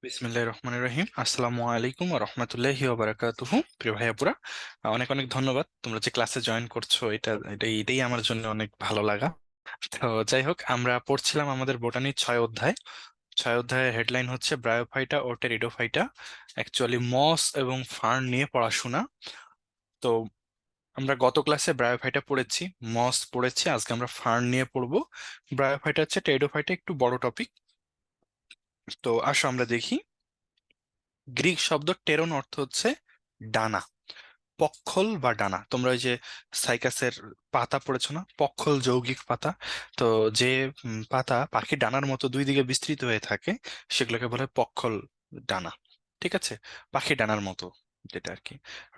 বিসমিল্লাহির রহমানির রহিম। আসসালামু আলাইকুম ওয়া রাহমাতুল্লাহি ওয়া বারাকাতুহু। প্রিয় ভাইয়াপুরা, অনেক অনেক ধন্যবাদ তোমরা যে ক্লাসে জয়েন করছো। এটাই আমার জন্য অনেক ভালো লাগা। তো যাই হোক, আমরা পড়ছিলাম আমাদের বোটানির 6 অধ্যায়। 6 অধ্যায়ের হেডলাইন হচ্ছে ব্রায়োফাইটা ও টেরিডোফাইটা। অ্যাকচুয়ালি মস এবং ফার্ন নিয়ে পড়াশোনা। তো আমরা গত ক্লাসে ব্রায়োফাইটা পড়েছি, মস পড়েছি, আজকে আমরা ফার্ন নিয়ে পড়বো। ব্রায়োফাইটা হচ্ছে, টেরিডোফাইটা একটু বড় টপিক। তো আসো আমরা দেখি। গ্রিক শব্দ টেরন অর্থ হচ্ছে ডানা, পক্ষল বা ডানা। তোমরা ওই যে সাইকাসের পাতা পড়েছো না, পক্ষল যৌগিক পাতা? তো যে পাতা পাখির ডানার মতো দুই দিকে বিস্তৃত হয়ে থাকে, সেগুলোকে বলে পক্ষল ডানা। ঠিক আছে, পাখির ডানার মতো যেটা আর কি।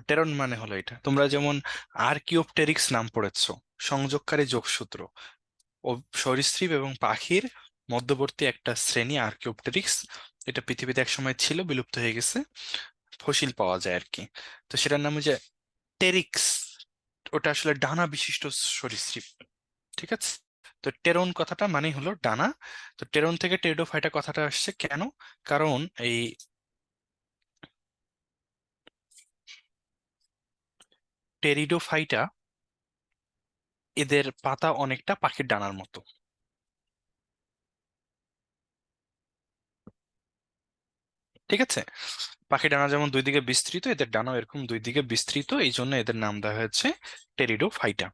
টেরন মানে হলো এটা। তোমরা যেমন আর্কিওপটেরিক্স নাম পড়েছো, সংযোগকারী যোগসূত্র। ও সরীসৃপ এবং পাখির মধ্যবর্তী একটা শ্রেণী আর্কিওপটেরিক্স। এটা পৃথিবীতে একসময় ছিল, বিলুপ্ত হয়ে গেছে, ফসিল পাওয়া যায় আর কি। তো সেটার নাম হচ্ছে টেরিক্স। ওটা আসলে ডানা বিশিষ্ট সরীসৃপ। ঠিক আছে। তো টেরন কথাটা মানে হলো ডানা। তো টেরন থেকে টেরিডোফাইটা কথাটা আসছে কেন? কারণ এই টেরিডোফাইটা, এদের পাতা অনেকটা পাখির ডানার মতো। ঠিক আছে, পাখির ডানা যেমন দুই দিকে বিস্তৃত, এদের ডানাও এরকম দুই দিকে বিস্তৃত, এই জন্য এদের নাম দেওয়া হয়েছে টেরিডোফাইটা।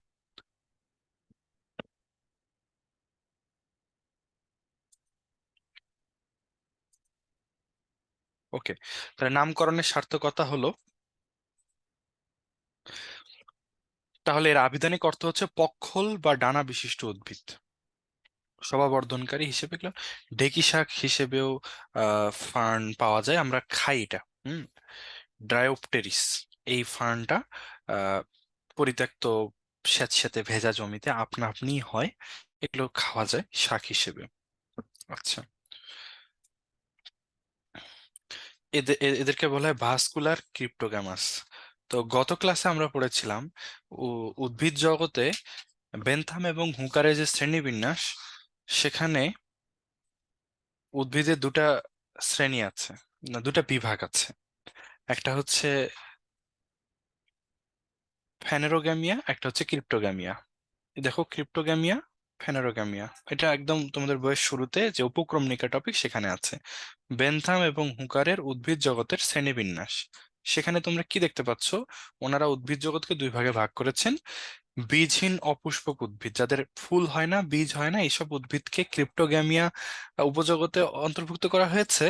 ওকে, তাহলে নামকরণের সার্থকতা হলো, তাহলে এর আভিধানিক অর্থ হচ্ছে পক্ষল বা ডানা বিশিষ্ট উদ্ভিদ। শোভাবর্ধনকারী হিসেবে এগুলো ঢেঁকি শাক হিসেবেও ফার্ন পাওয়া যায়, আমরা খাই এটা। হুম। ড্রায়োপটেরিস, এই ফার্নটা আহ পরিত্যক্ত স্যাঁতস্যাঁতে ভেজা জমিতে আপনা আপনি হয়, এগুলো খাওয়া যায় শাক হিসেবে। আচ্ছা, এদেরকে বলা হয় ভাস্কুলার ক্রিপ্টোগ্যামাস। তো গত ক্লাসে আমরা পড়েছিলাম উদ্ভিদ জগতে বেন্থাম এবং হুকারের যে শ্রেণীবিন্যাস, সেখানে উদ্ভিদের দুটা শ্রেণী আছে, না দুটা বিভাগ আছে। একটা হচ্ছে ফ্যানেরোগ্যামিয়া, একটা হচ্ছে ক্রিপ্টোগ্যামিয়া। দেখো, ক্রিপ্টোগ্যামিয়া, ফ্যানেরোগ্যামিয়া, এটা একদম তোমাদের বইয়ের শুরুতে যে উপক্রমণিকা টপিক সেখানে আছে। বেন্থাম এবং হুকারের উদ্ভিদ জগতের শ্রেণীবিন্যাস, সেখানে তোমরা কি দেখতে পাচ্ছ? ওনারা উদ্ভিদ জগৎকে দুই ভাগে ভাগ করেছেন। বীজহীন অপুষ্পক উদ্ভিদ, যাদের ফুল হয় না, বীজ হয় না, এইসব উদ্ভিদকে ক্রিপ্টোগ্যামিয়া উপজগতে অন্তর্ভুক্ত করা হয়েছে।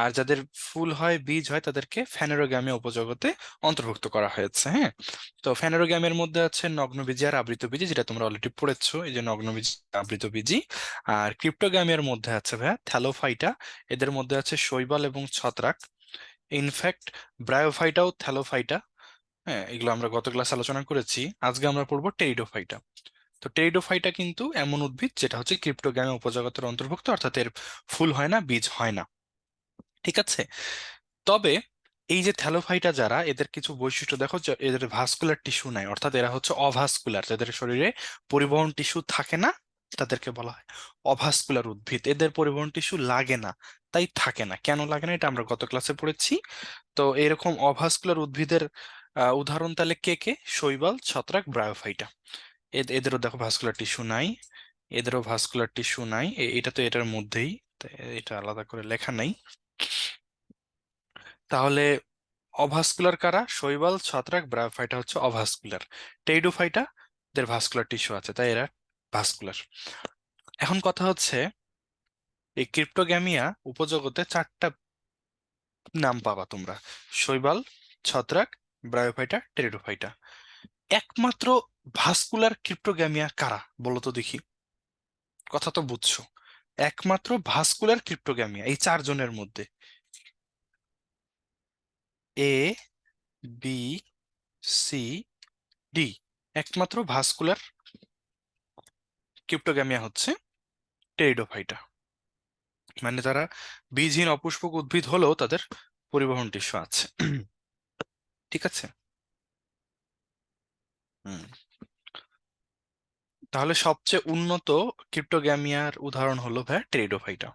আর যাদের ফুল হয়, বীজ হয়, তাদেরকে ফ্যানেরোগ্যামিয়া উপজগতে অন্তর্ভুক্ত করা হয়েছে। হ্যাঁ। তো ফ্যানেরোগ্যামের মধ্যে আছে নগ্নবীজি আর আবৃতবীজি, যেটা তোমরা অলরেডি পড়েছো, এই যে নগ্নবীজি, আবৃতবীজি। আর ক্রিপ্টোগ্যামিয়ার মধ্যে আছে ভাইয়া থ্যালোফাইটা, এদের মধ্যে আছে শৈবাল এবং ছত্রাক। ইনফ্যাক্ট ব্রায়োফাইটাও থ্যালোফাইটা। হ্যাঁ, এগুলো আমরা গত ক্লাস আলোচনা করেছি। আজকে আমরা পড়বো টেরিডোফাইটা। তো টেরিডোফাইটা কিন্তু এমন উদ্ভিদ যেটা হচ্ছে ক্রিপ্টোগ্যামে উপজগতের অন্তর্ভুক্ত, অর্থাৎ এর ফুল হয় না, বীজ হয় না। ঠিক আছে। তবে এই যে থ্যালোফাইটা যারা, এদের কিছু বৈশিষ্ট্য দেখো, যে এদের ভাস্কুলার টিস্যু নাই, অর্থাৎ এরা হচ্ছে অভাস্কুলার, যাদের শরীরে পরিবহন টিস্যু থাকে না, তাদেরকে বলা হয় অভাস্কুলার উদ্ভিদ। এদের পরিবহন টিস্যু লাগে না, তাই থাকে না। কেন লাগে না, এটা আমরা গত ক্লাসে পড়েছি। তো এরকম অভাস্কুলার উদ্ভিদের উদাহরণ তাহলে কে কে? শৈবাল, ছত্রাক, ব্রায়োফাইটা। এদেরও দেখো ভাস্কুলার টিস্যু নাই, এদেরও ভাস্কুলার টিস্যু নাই। এটা তো এটার মধ্যেই, তাই এটা আলাদা করে লেখা নাই। তাহলে অভাস্কুলার কারা? শৈবাল, ছত্রাক, ব্রায়োফাইটা হচ্ছে অভাস্কুলার। টেইডোফাইটা, এদের ভাস্কুলার টিস্যু আছে, তাই এরা ভাস্কুলার। এখন কথা হচ্ছে, এই ক্রিপ্টোগ্যামিয়া উপজগতে চারটা নাম পাবা তোমরা: শৈবাল, ছত্রাক, ব্রায়োফাইটা, টেরিডোফাইটা। একমাত্র ভাস্কুলার ক্রিপ্টোগ্যামিয়া কারা বলো তো দেখি? কথা তো বুঝছো। একমাত্র ভাস্কুলার ক্রিপ্টোগ্যামিয়া এই চারজনের মধ্যে, এ, বি, সি, ডি, একমাত্র ভাস্কুলার ক্রিপ্টোগ্যামিয়া হচ্ছে টেরিডোফাইটা। মানে তারা বীজহীন অপুষ্পক উদ্ভিদ হলেও তাদের পরিবহন টিস্যু আছে। ঠিক আছে। হুম। তাহলে সবচেয়ে উন্নত ক্রিপ্টোগ্যামিয়ার উদাহরণ হলো ভাই টেরিডোফাইটা।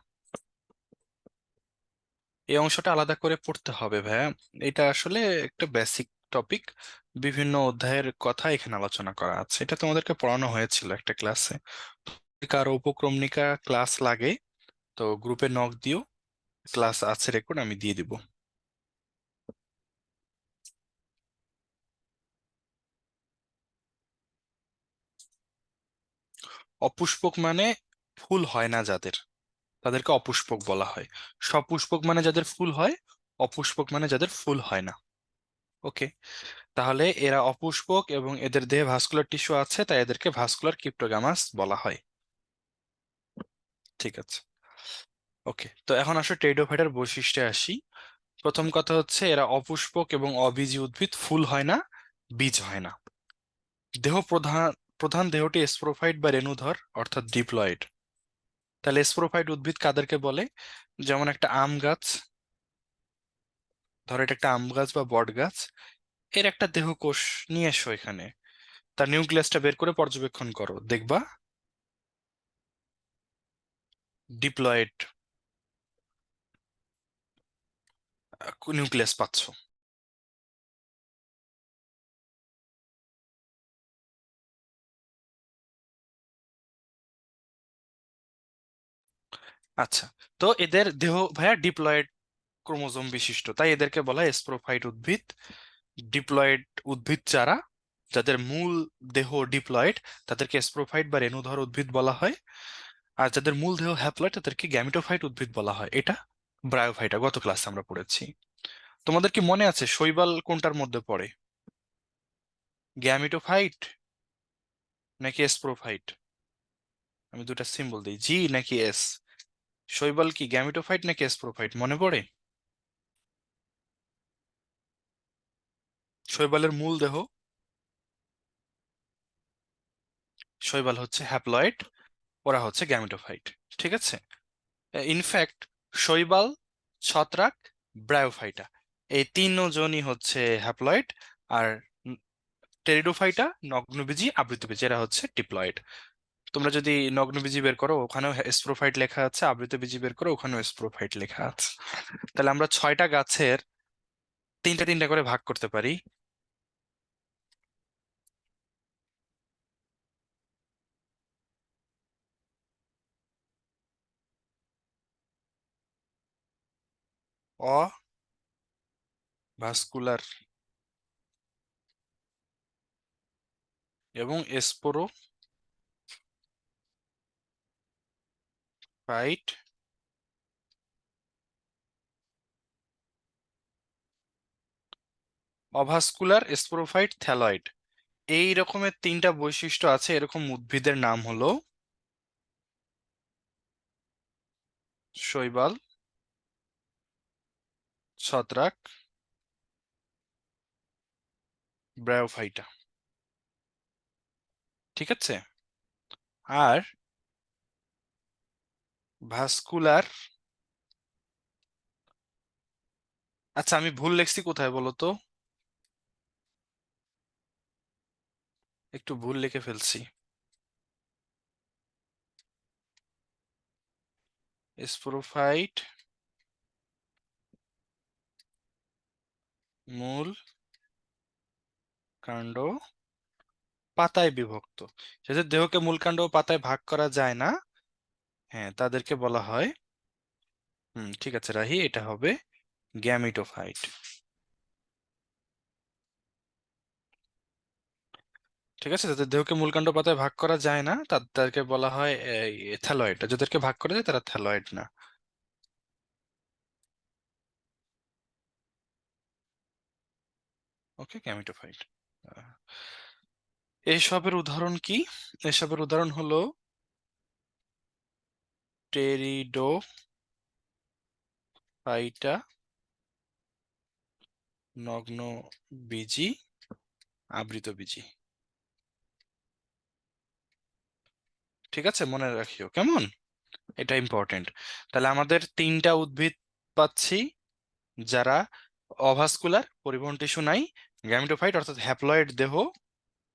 এই অংশটা আলাদা করে পড়তে হবে ভাইয়া। এটা আসলে একটা বেসিক টপিক, বিভিন্ন অধ্যায়ের কথা এখানে আলোচনা করা আছে, এটা তোমাদেরকে পড়ানো হয়েছিল একটা ক্লাসে। কারো উপক্রমণিকা ক্লাস লাগে তো গ্রুপে নক দিও, ক্লাস আছে রেকর্ড, আমি দিয়ে দিব। অপুষ্পক মানে ফুল হয় না যাদের, তাদেরকে অপুষ্পক বলা হয়। সপুষ্পক মানে যাদের ফুল হয়, অপুষ্পক মানে যাদের ফুল হয় না। ওকে, তাহলে এরা অপুষ্পক এবং এদের দেহে ভাস্কুলার টিস্যু আছে, তাই এদেরকে ভাস্কুলার ক্রিপ্টোগ্যামাস বলা হয়। ঠিক আছে, ওকে। তো এখন আসলে টেরিডোফাইটার বৈশিষ্ট্যে আসি। প্রথম কথা হচ্ছে এরা অপুষ্পক এবং অবীজী উদ্ভিদ, ফুল হয় না, বীজ হয় না। দেহ প্রধান প্রধান দেহটি স্পোরোফাইট বা রেণুধর অর্থাৎ ডিপ্লয়েড। তাহলে স্পোরোফাইট উদ্ভিদ কাদেরকে বলে? যেমন একটা আম গাছ, ধরো এটা একটা আম গাছ বা বট গাছ, এর একটা দেহকোষ নিয়ে এসো এখানে, তার নিউক্লিয়াসটা বের করে পর্যবেক্ষণ করো, দেখবা ডিপ্লয়েড নিউক্লিয়াস পাচ্ছ। আচ্ছা, তো এদের দেহ ভাইয়া ডিপ্লয়েড ক্রোমোজোম বিশিষ্ট, তাই এদেরকে বলা হয় স্পোরোফাইট উদ্ভিদ। ডিপ্লয়েড উদ্ভিদ যারা, যাদের মূল দেহ ডিপ্লয়েড, তাদেরকে স্পোরোফাইট বা রেণুধর উদ্ভিদ বলা হয়। আর যাদের মূল দেহ হ্যাপ্লয়েড, তাদেরকে গ্যামিটোফাইট উদ্ভিদ বলা হয়। এটা ব্রায়োফাইটা গত ক্লাসে আমরা পড়েছি। তোমাদের কি মনে আছে শৈবাল কোনটার মধ্যে পড়ে? গ্যামিটোফাইট নাকি স্পোরোফাইট? আমি দুটা সিম্বল দিই, জি নাকি এস। শৈবাল কি গ্যামিটোফাইট নাকি স্পোরোফাইট মনে পড়ে? শৈবালের মূল দেহ, শৈবাল হচ্ছে হ্যাপ্লয়েড, ওরা হচ্ছে গ্যামিটোফাইট। ঠিক আছে, ইনফ্যাক্ট শৈবাল, ছত্রাক, ব্রায়োফাইটা, এই তিনজনই হচ্ছে হ্যাপ্লয়েড। আর টেরিডোফাইটা নগ্নবীজী আবৃতবীজী, এরা হচ্ছে ডিপ্লয়েড। তোমরা যদি নগ্নবীজী বের করো ওখানেও স্প্রোফাইট লেখা আছে, আবৃতবীজী বের করো ওখানেও স্প্রোফাইট লেখা আছে। তাহলে আমরা 6টা গাছের তিনটা তিনটা করে ভাগ করতে পারি। অভাস্কুলার এবং স্পোরোফাইট, অভাস্কুলার, স্পোরোফাইট, থ্যালয়েড, এই রকমের তিনটা বৈশিষ্ট্য আছে এরকম উদ্ভিদের নাম হলো শৈবাল, ছত্রাক, ব্রায়োফাইটা। ঠিক আছে, আর ভাস্কুলার, আচ্ছা আমি ভুল লেখছি কোথায় বলো তো, একটু ভুল লিখে ফেলছি। স্পোরোফাইট মূল কাণ্ড পাতায় বিভক্ত, যাদের দেহকে মূল কাণ্ড ও পাতায় ভাগ করা যায় না, হ্যাঁ তাদেরকে বলা হয়, ঠিক আছে রাহি, এটা হবে গ্যামিটোফাইট। ঠিক আছে, যাদের দেহকে মূল কাণ্ড পাতায় ভাগ করা যায় না তাদেরকে বলা হয় থ্যালয়েড, যাদেরকে ভাগ করে যায় তারা থ্যালয়েড না। ওকে, গ্যামিটোফাইট। এসবের উদাহরণ কি? এসবের উদাহরণ হলো টেরিডোফাইটা, নগ্ন বীজি, আবৃতবীজি। ঠিক আছে, মনে রাখিও কেমন, এটা ইম্পর্টেন্ট। তাহলে আমাদের তিনটা উদ্ভিদ পাচ্ছি যারা অভাস্কুলার, পরিবহন টিস্যু নাই, গ্যামিটোফাইট অর্থাৎ হ্যাপ্লয়েড দেহ,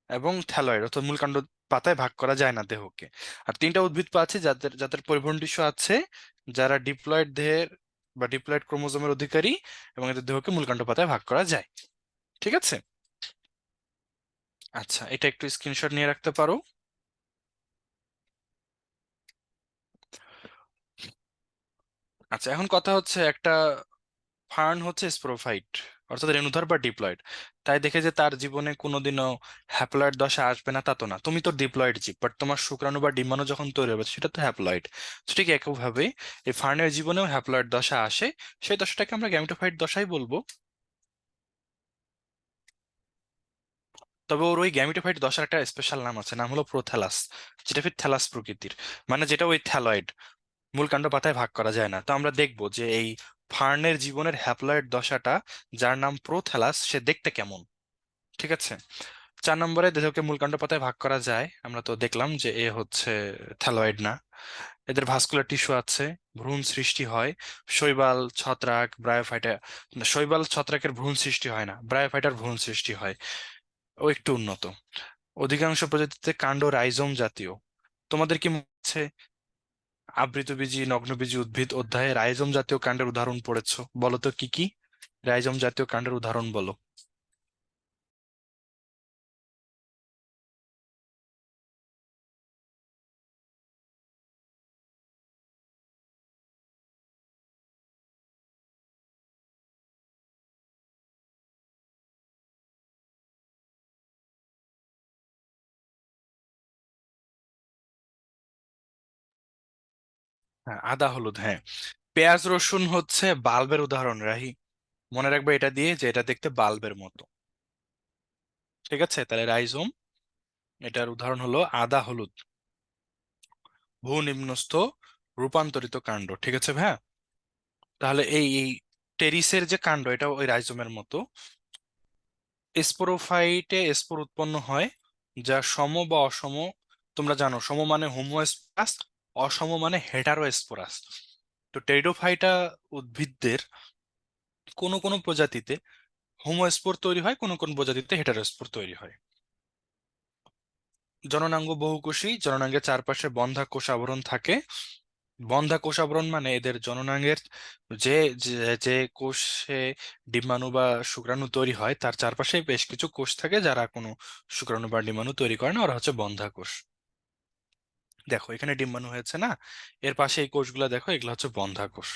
এবং থ্যালয়েড অর্থাৎ মূলকাণ্ড পাতায় ভাগ করা যায় না দেহকে। আর তিনটা উদ্ভিদ পাচ্ছি যাদের যাদের পরিবহন টিস্যু আছে, যারা ডিপ্লয়েড দেহের বা ডিপ্লয়েড ক্রোমোজোমের অধিকারী এবং এদের দেহকে মূলকাণ্ড পাতায় ভাগ করা যায়। ঠিক আছে। আচ্ছা, এটা একটু স্ক্রিনশট নিয়ে রাখতে পারো। আচ্ছা, এখন কথা হচ্ছে একটা ফার্ন হচ্ছে স্পোরোফাইট, অর্থাৎ রেণুধর বা ডিপ্লয়েড। তাই দেখে যে তার জীবনে কোনোদিনও হ্যাপ্লয়েড দশা আসবে না তা তো না। তুমি তো ডিপ্লয়েড জীব, বাট তোমার শুক্রাণু বা ডিম্বাণু যখন তৈরি হবে সেটা তো হ্যাপ্লয়েড। তো ঠিক একইভাবে এই ফার্নের জীবনেও হ্যাপ্লয়েড দশা আসে, সেই দশাটাকে আমরা গ্যামেটোফাইট দশাই বলবো। তবে ওর ওই গ্যামেটোফাইট দশার একটা স্পেশাল নাম আছে, নাম হলো প্রোথ্যালাস, যেটা ফির থ্যালাস প্রকৃতির, মানে যেটা ওই থ্যালয়েড, মূল কাণ্ড পাতায় ভাগ করা যায় না। তো আমরা দেখবো যে এই ফার্নের জীবনের হ্যাপ্লয়েড দশাটা, যার নাম প্রোথ্যালাস, সে দেখতে কেমন। ঠিক আছে। 4 নম্বরে দেহকে মূল কাণ্ড পাতায় ভাগ করা যায়, আমরা তো দেখলাম যে এ হচ্ছে থ্যালয়েড না। এদের ভাস্কুলার টিস্যু আছে, ভ্রূণ সৃষ্টি হয়, শৈবাল, ছত্রাক, ব্রায়োফাইটা। শৈবাল ছত্রাকের ভ্রূণ সৃষ্টি হয় না, ব্রায়োফাইটার ভ্রূণ সৃষ্টি হয়। ও একটু উন্নত। অধিকাংশ প্রজাতিতে কাণ্ড রাইজোম জাতীয়। তোমাদের কি মনে আছে আবৃতবীজী নগ্নবীজী উদ্ভিদ অধ্যায়ে রাইজোম জাতীয় কাণ্ডের উদাহরণ পড়েছো? বলো তো কি কি রাইজোম জাতীয় কাণ্ডের উদাহরণ বলো। হ্যাঁ, আদা হলুদ, হ্যাঁ। পেঁয়াজ রসুন হচ্ছে বাল্বের উদাহরণ, রাহি। মনে রাখবে এটা দিয়ে, যে এটা দেখতে বাল্বের মতো। ঠিক আছে, তাহলে রাইজোম, এটার উদাহরণ হলো আদা হলুদ, ভূনিম্নস্থ রূপান্তরিত কাণ্ড। ঠিক আছে ভাইয়া। তাহলে এই টেরিসের যে কাণ্ড, এটা ওই রাইজোমের মতো। স্পোরোফাইটে স্পোর উৎপন্ন হয়, যা সম বা অসম। তোমরা জানো সম মানে হোমোস্পোরাস, অসম মানে হেটারোস্পোরাস। তো টেরিডোফাইটা উদ্ভিদদের কোনো কোনো প্রজাতিতে হোমোস্পোর তৈরি হয়, কোনো কোনো প্রজাতিতে হেটারোস্পোর তৈরি হয়। জননাঙ্গ বহুকোষী, জননাঙ্গের চারপাশে বন্ধা কোষ আবরণ থাকে। বন্ধা কোষ আবরণ মানে এদের জননাঙ্গের যে যে যে কোষে ডিম্বাণু বা শুক্রাণু তৈরি হয় তার চারপাশে বেশ কিছু কোষ থাকে, যারা কোনো শুক্রাণু বা ডিম্বাণু তৈরি করে না, ওরা হচ্ছে বন্ধা কোষ। দেখো এখানে ডিম্বাণু হয়েছে না, এর পাশে এই কোষগুলো দেখো, এগুলো হচ্ছে বন্ধা কোষ।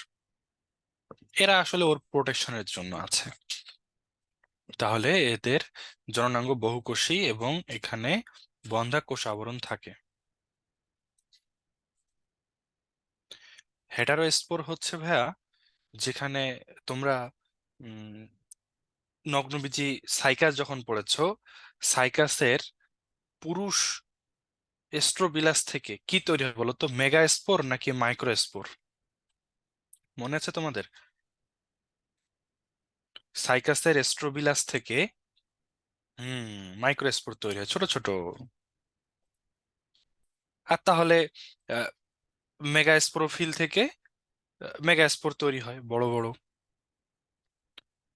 এরা আসলে ওর প্রোটেকশনের জন্য আছে। তাহলে এদের জননাঙ্গ বহুকোষী এবং এখানে বন্ধা কোষ আবরণ থাকে। হেটারোস্পোর হচ্ছে ভাইয়া যেখানে তোমরা উম নগ্নবীজী সাইকাস যখন পড়েছো, সাইকাসের পুরুষ এস্ট্রোবিলাস থেকে কি তৈরি হয় বলো তো? মেগা স্পোর নাকি মাইক্রো স্পোর? মনে আছে তোমাদের? সাইকাসের এস্ট্রোবিলাস থেকে মাইক্রো স্পোর তৈরি হয়, ছোট ছোট। আর তাহলে মেগা স্পোরোফিল থেকে মেগা স্পোর তৈরি হয়, বড় বড়।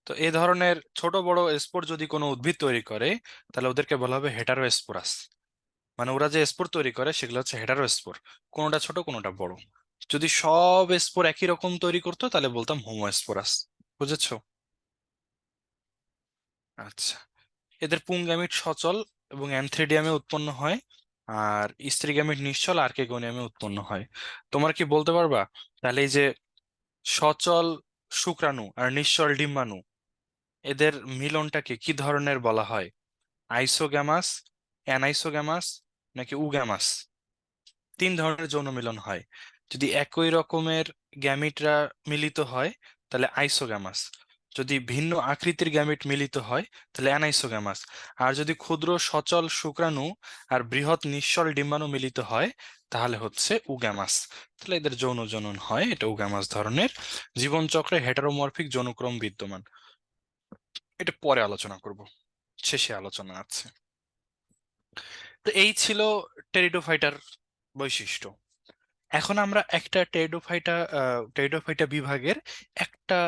তো এই ধরনের ছোট বড় স্পোর যদি কোনো উদ্ভিদ তৈরি করে, তাহলে ওদেরকে বলা হবে হেটারোস্পোরাস। মানে ওরা যে স্পোর তৈরি করে সেগুলো হচ্ছে হেটারোস্পোর, কোনোটা ছোট কোনোটা বড়। যদি সব স্পোর একই রকম তৈরি করতো তাহলে বলতাম হোমোস্পোরাস। বুঝেছো? আচ্ছা। এদের পুংগামিট সচল এবং অ্যানথ্রিডিয়ামে উৎপন্ন হয়, আর স্ত্রী গ্যামিট নিশ্চল আর্কেগোনিয়ামে উৎপন্ন হয়। তোমরা কি বলতে পারবা তাহলে এই যে সচল শুক্রাণু আর নিশ্চল ডিম্বাণু, এদের মিলনটাকে কি ধরনের বলা হয়? আইসোগ্যামাস, অ্যানাইসোগ্যামাস নাকি উগ্যামাস? 3 ধরনের যৌন মিলন হয়। যদি একই রকমের গ্যামিটরা মিলিত হয় তাহলে আইসোগ্যামাস। যদি ভিন্ন আকৃতির গ্যামিট মিলিত হয় তাহলে অ্যানাইসোগ্যামাস। আর যদি ক্ষুদ্র সচল শুক্রাণু আর বৃহৎ নিশ্চল ডিম্বাণু মিলিত হয় তাহলে হচ্ছে উগ্যামাস। তাহলে এদের যৌন জনন হয়, এটা উগ্যামাস ধরনের। জীবনচক্রে হেটারোমরফিক যৌনক্রম বিদ্যমান। এটা পরে আলোচনা করব, শেষে আলোচনা আছে। তো এই ছিল টেরিডোফাইটার বৈশিষ্ট্য। এখন আমরা একটা টেরিডোফাইটা বিভাগের একটা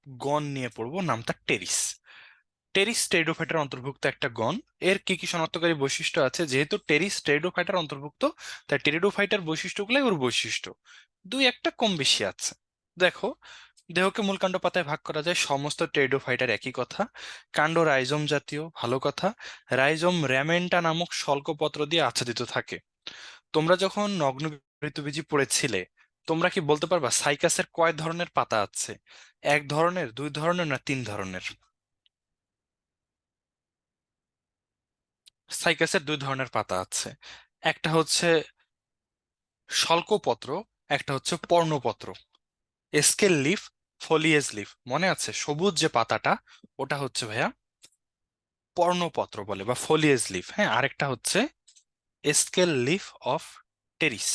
গণ নিয়ে পড়বো, নামটা টেরিস। টেরিস টেরিডোফাইটার অন্তর্ভুক্ত একটা গণ। এর কি কি শনাক্তকারী বৈশিষ্ট্য আছে? যেহেতু টেরিস টেরিডোফাইটার অন্তর্ভুক্ত, তাই টেরিডোফাইটার বৈশিষ্ট্যগুলোই ওর বৈশিষ্ট্য। দুই একটা কম বেশি আছে। দেখো, দেহকে মূল কাণ্ড পাতায় ভাগ করা যায়, সমস্ত টেরিডোফাইটার একই কথা। কাণ্ড রাইজোম জাতীয়, ভালো কথা। রাইজোম র্যামেন্টা নামক স্বল্পপত্র দিয়ে আচ্ছাদিত থাকে। তোমরা যখন নগ্ন ঋতুবীজি পড়েছিলে, তোমরা কি বলতে পারবা সাইকাসের কয় ধরনের পাতা আছে? এক ধরনের, দুই ধরনের, না তিন ধরনের? সাইকাসের দুই ধরনের পাতা আছে। একটা হচ্ছে শল্কপত্র, একটা হচ্ছে পর্ণপত্র। এস্কেল লিফ, ফলিয়েজ লিফ, মনে আছে? সবুজ যে পাতাটা, ওটা হচ্ছে ভাইয়া পর্ণপত্র বলে বা ফলিয়েজ লিফ। হ্যাঁ, আরেকটা হচ্ছে এস্কেল লিফ অফ টেরিস।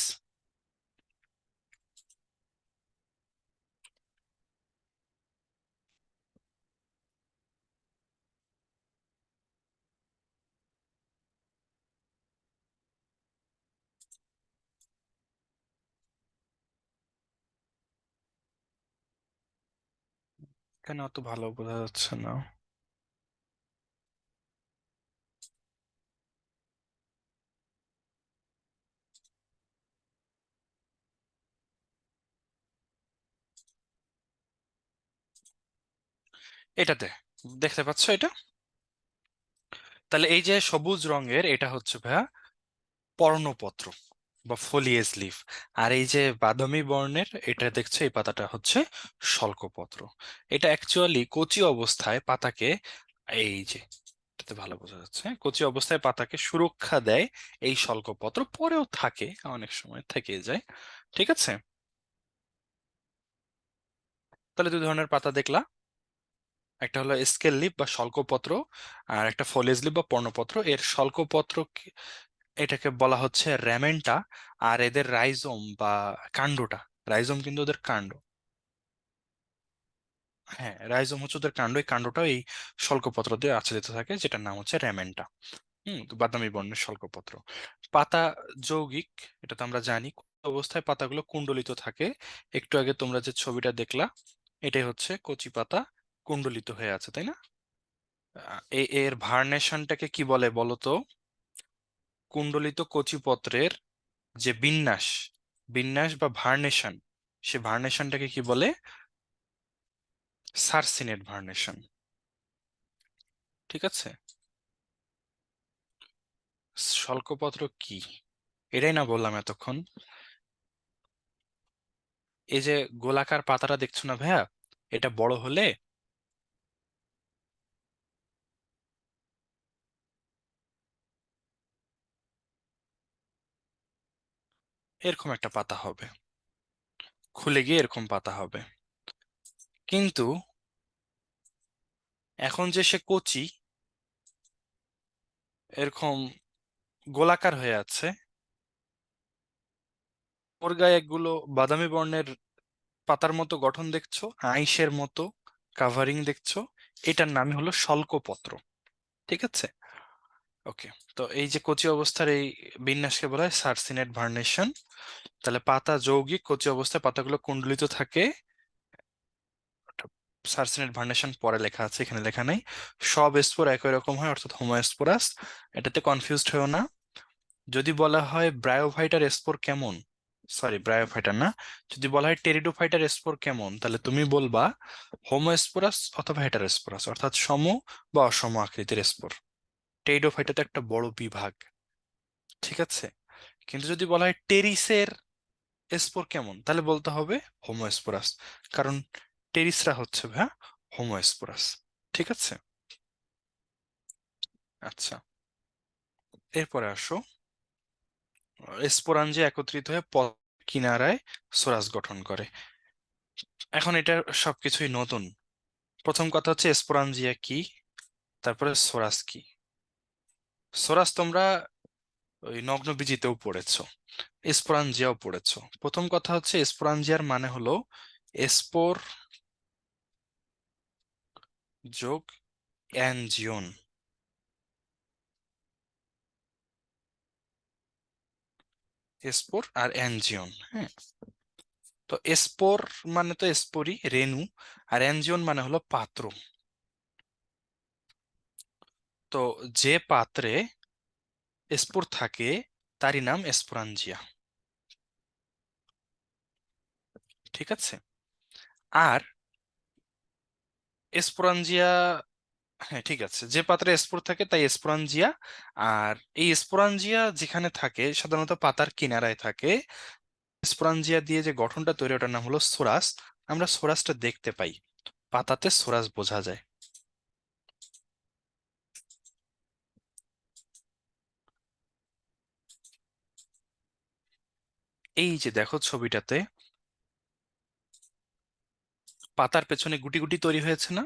কেন অত ভালো বোঝা যাচ্ছে না? এটাতে দেখতে পাচ্ছ এটা? তাহলে এই যে সবুজ রঙের, এটা হচ্ছে ভাইয়া পর্ণপত্র বা ফোলিয়েজ লিফ। আর এই যে বাদামি বর্ণের এটা দেখছো, এই পাতাটা হচ্ছে শল্কপত্র। এটা অ্যাকচুয়ালি কচি অবস্থায় পাতাকে, এই যে এটাতে ভালো বোঝা যাচ্ছে, হ্যাঁ, কচি অবস্থায় পাতাকে সুরক্ষা দেয়। এই শল্কপত্র পরেও থাকে, অনেক সময় থেকে যায়। ঠিক আছে? তাহলে দুই ধরনের পাতা দেখলা, একটা হলো স্কেল লিফ বা শল্কপত্র, আর একটা ফলেজ লিফ বা পর্ণপত্র। এর শল্কপত্র এটাকে বলা হচ্ছে র্যামেন্টা। আর এদের রাইজোম বা কাণ্ডটা, রাইজোম কিন্তু ওদের কাণ্ড। হ্যাঁ, রাইজোম হচ্ছে ওদের কাণ্ড, এই কাণ্ডটাও এই শল্কপত্র দিয়ে আচ্ছাদিত থাকে, যেটার নাম হচ্ছে র্যামেন্টা। তো বাদামি বর্ণের শল্কপত্র। পাতা যৌগিক, এটা তো আমরা জানি। অবস্থায় পাতাগুলো কুণ্ডলিত থাকে। একটু আগে তোমরা যে ছবিটা দেখলা, এটাই হচ্ছে কচি পাতা কুণ্ডলিত হয়ে আছে, তাই না? এর ভার্নেশনটাকে কি বলে বলো তো? কুণ্ডলিত কচিপত্রের যে বিন্যাস, বিন্যাস বা ভার্নেশন, সে ভার্নেশনটাকে কি বলে? সার্সিনেট ভার্নেশন। ঠিক আছে? শল্কপত্র কি, এটাই না বললাম এতক্ষণ? এই যে গোলাকার পাতাটা দেখছো না ভাইয়া, এটা বড় হলে এরকম একটা পাতা হবে, খুলে গিয়ে এরকম পাতা হবে। কিন্তু এখন যে সে কচি, এরকম গোলাকার হয়ে আছে, ওর গায়ে একগুলো বাদামি বর্ণের পাতার মতো গঠন দেখছো, আইসের মতো কাভারিং দেখছো, এটার নামই হলো শল্কপত্র। ঠিক আছে? ওকে। তো এই যে কচি অবস্থার এই বিন্যাসকে বলা হয় সার্সিনেট ভার্নেশন। তাহলে পাতা যৌগিক, কচি অবস্থায় পাতাগুলো কুণ্ডলিত থাকে। সার্সিনেট ভার্নেশন পরে লেখা আছে, এখানে লেখা নেই। সব স্পোর একই রকম হয়, অর্থাৎ হোমোস্পোরাস। এটাতে কনফিউজড হয়েও না। যদি বলা হয় ব্রায়োফাইটার স্পোর কেমন, সরি ব্রায়োফাইটার না, যদি বলা হয় টেরিডোফাইটার স্পোর কেমন, তাহলে তুমি বলবা হোমোস্পোরাস অথবা হেটারোস্পোরাস, অর্থাৎ সম বা অসম আকৃতির স্পোর। টেরিডোফাইটা তো একটা বড় বিভাগ। ঠিক আছে? কিন্তু যদি বলা হয় টেরিসের স্পোর কেমন, তাহলে বলতে হবে হোমোস্পোরাস, কারণ টেরিসরা হচ্ছে ভাইয়া হোমোস্পোরাস। ঠিক আছে? আচ্ছা, এরপরে আসো। স্পোরাঞ্জি একত্রিত হয়ে কিনারায় সোরাস গঠন করে। এখন এটা সবকিছুই নতুন। প্রথম কথা হচ্ছে স্পোরাঞ্জিয়া কি, তারপরে সোরাস কি। সোরাস তোমরা ওই নগ্নবীজিতেও পড়েছো, স্পোরাঞ্জিয়াও পড়েছো। প্রথম কথা হচ্ছে স্পোরাঞ্জিয়ার মানে হলো স্পোর যোগ অ্যানজিওন। স্পোর আর অ্যানজিওন, হ্যাঁ। তো স্পোর মানে তো স্পোরি রেণু, আর অ্যানজিওন মানে হলো পাত্র। তো যে পাত্রে স্পোর থাকে তারই নাম স্পোরাঞ্জিয়া। ঠিক আছে? আর স্পোরাঞ্জিয়া, হ্যাঁ ঠিক আছে, যে পাত্রে স্পোর থাকে তাই স্পোরাঞ্জিয়া। আর এই স্পোরাঞ্জিয়া যেখানে থাকে সাধারণত পাতার কিনারায় থাকে। স্পোরাঞ্জিয়া দিয়ে যে গঠনটা তৈরি ওটার নাম হলো সোরাস। আমরা সোরাসটা দেখতে পাই, পাতাতে সোরাস বোঝা যায়। এই যে দেখো ছবিটাতে পাতার পেছনে গুটি গুটি তৈরি হয়েছে না,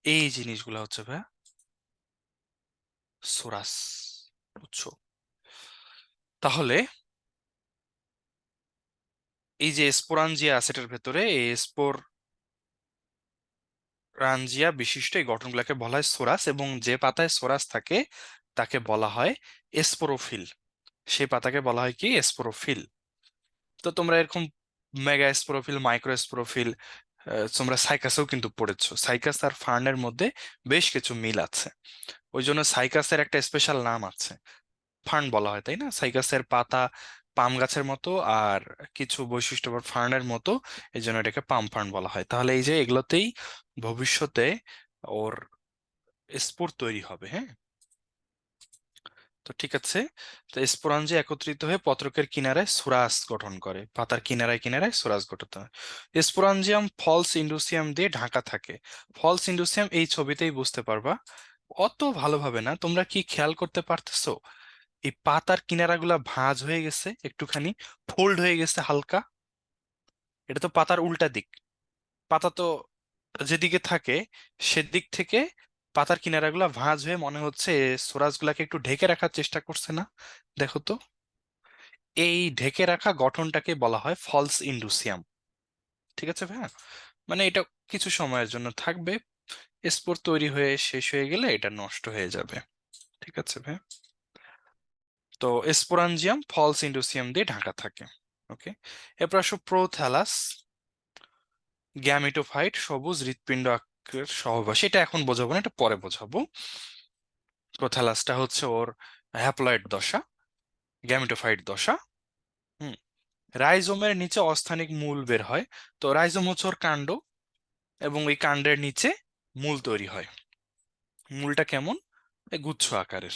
এই জিনিসগুলো হচ্ছে ভাইয়া সোরাস, বুঝছো? তাহলে এই যে স্পোরাঞ্জিয়া আছে এটার ভেতরে, এই স্পোরাঞ্জিয়া বিশিষ্ট এই গঠনগুলোকে বলা হয় সোরাস, এবং যে পাতায় সোরাস থাকে তাকে বলা হয় স্পোরোফিল। সেই পাতাকে বলা হয় কি, স্পোরোফিল। তো তোমরা এরকম মেগা স্পোরোফিল, মাইক্রো স্পোরোফিল, তোমরা সাইকাসেও কিন্তু পড়েছো। সাইকাস আর ফার্নের মধ্যে বেশ কিছু মিল আছে, ওই জন্য সাইকাসের একটা স্পেশাল নাম আছে, ফার্ন বলা হয়, তাই না? সাইকাসের পাতা পাম গাছের মতো, আর কিছু বৈশিষ্ট্য আবার ফার্নের মতো, এই জন্য এটাকে পাম ফার্ন বলা হয়। তাহলে এই যে এগুলোতেই ভবিষ্যতে ওর স্পোর তৈরি হবে, হ্যাঁ। তো ঠিক আছে, তো স্পোরাঞ্জি একত্রিত হয়ে পত্রকের কিনারায় সোরাস গঠন করে, পাতার কিনারায় কিনারায় সোরাস গঠিত হয়। স্পোরাঞ্জিয়াম ফলস ইন্ডুসিয়াম দিয়ে ঢাকা থাকে। ফলস ইন্ডুসিয়াম এই ছবিতেই বুঝতে পারবা, অত ভালোভাবে না। তোমরা কি খেয়াল করতে পারতেছো এই পাতার কিনারাগুলা ভাঁজ হয়ে গেছে একটুখানি, ফোল্ড হয়ে গেছে হালকা? এটা তো পাতার উল্টা দিক। পাতা তো যেদিকে থাকে সেদিক থেকে পাতার কিনারাগুলা ভাঁজ হয়ে মনে হচ্ছে সোরাস গুলাকে একটু ঢেকে রাখার চেষ্টা করছে না? দেখো তো, এই ঢেকে রাখা গঠনটাকে বলা হয় ফলস ইন্ডুসিয়াম। ঠিক আছে ভাইয়া? মানে এটা কিছু সময়ের জন্য থাকবে, স্পোর তৈরি হয়ে শেষ হয়ে গেলে এটা নষ্ট হয়ে যাবে। ঠিক আছে ভাইয়া? তো স্পোরাঞ্জিয়াম ফলস ইন্ডুসিয়াম দিয়ে ঢাকা থাকে। ওকে, এরপর আসো প্রোথ্যালাস। গ্যামিটোফাইট, সবুজ হৃৎপিণ্ড আকারের সহবাসী। এটা এখন বোঝাবো না, এটা পরে বোঝাবো। প্রোথ্যালাসটা হচ্ছে ওর হ্যাপ্লয়েড দশা, গ্যামিটোফাইট দশা। হুম। রাইজোমের নিচে অস্থানিক মূল বের হয়। তো রাইজোম হচ্ছে ওর কাণ্ড, এবং ওই কাণ্ডের নিচে মূল তৈরি হয়। মূলটা কেমন? গুচ্ছ আকারের,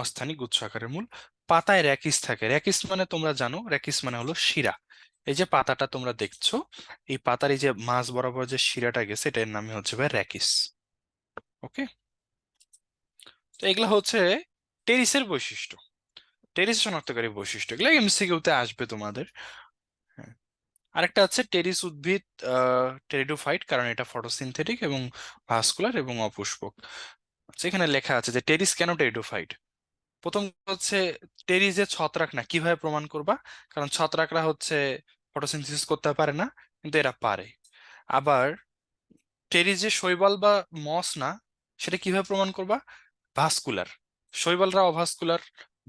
অস্থানিক গুচ্ছ আকারের মূল। পাতায় র্যাকিস থাকে। র্যাকিস মানে তোমরা জানো, র্যাকিস মানে হলো শিরা। এই যে পাতাটা তোমরা দেখছো, এই পাতার এই যে মাঝ বরাবর যে শিরাটা গেছে, এটার নামই হচ্ছে ভাই র্যাকিস। ওকে, তো এগুলা হচ্ছে টেরিসের বৈশিষ্ট্য, টেরিস শনাক্তকারী বৈশিষ্ট্য, এগুলো এমসিকিউতে আসবে তোমাদের। হ্যাঁ। আরেকটা আছে টেরিস উদ্ভিদ, টেরিডোফাইট, কারণ এটা ফটোসিনথেটিক এবং ভাস্কুলার এবং অপুষ্পক। আচ্ছা, এখানে লেখা আছে যে টেরিস কেন টেরিডোফাইট। প্রথম হচ্ছে টেরিস যে ছত্রাক না, কিভাবে প্রমাণ করবা? কারণ ছত্রাকরা হচ্ছে ফটোসিনথেসিস করতে পারে না, কিন্তু এরা পারে। আবার টেরিস যে শৈবাল বা মস না, সেটা কিভাবে প্রমাণ করবা? ভাস্কুলার। শৈবালরা অভাস্কুলার,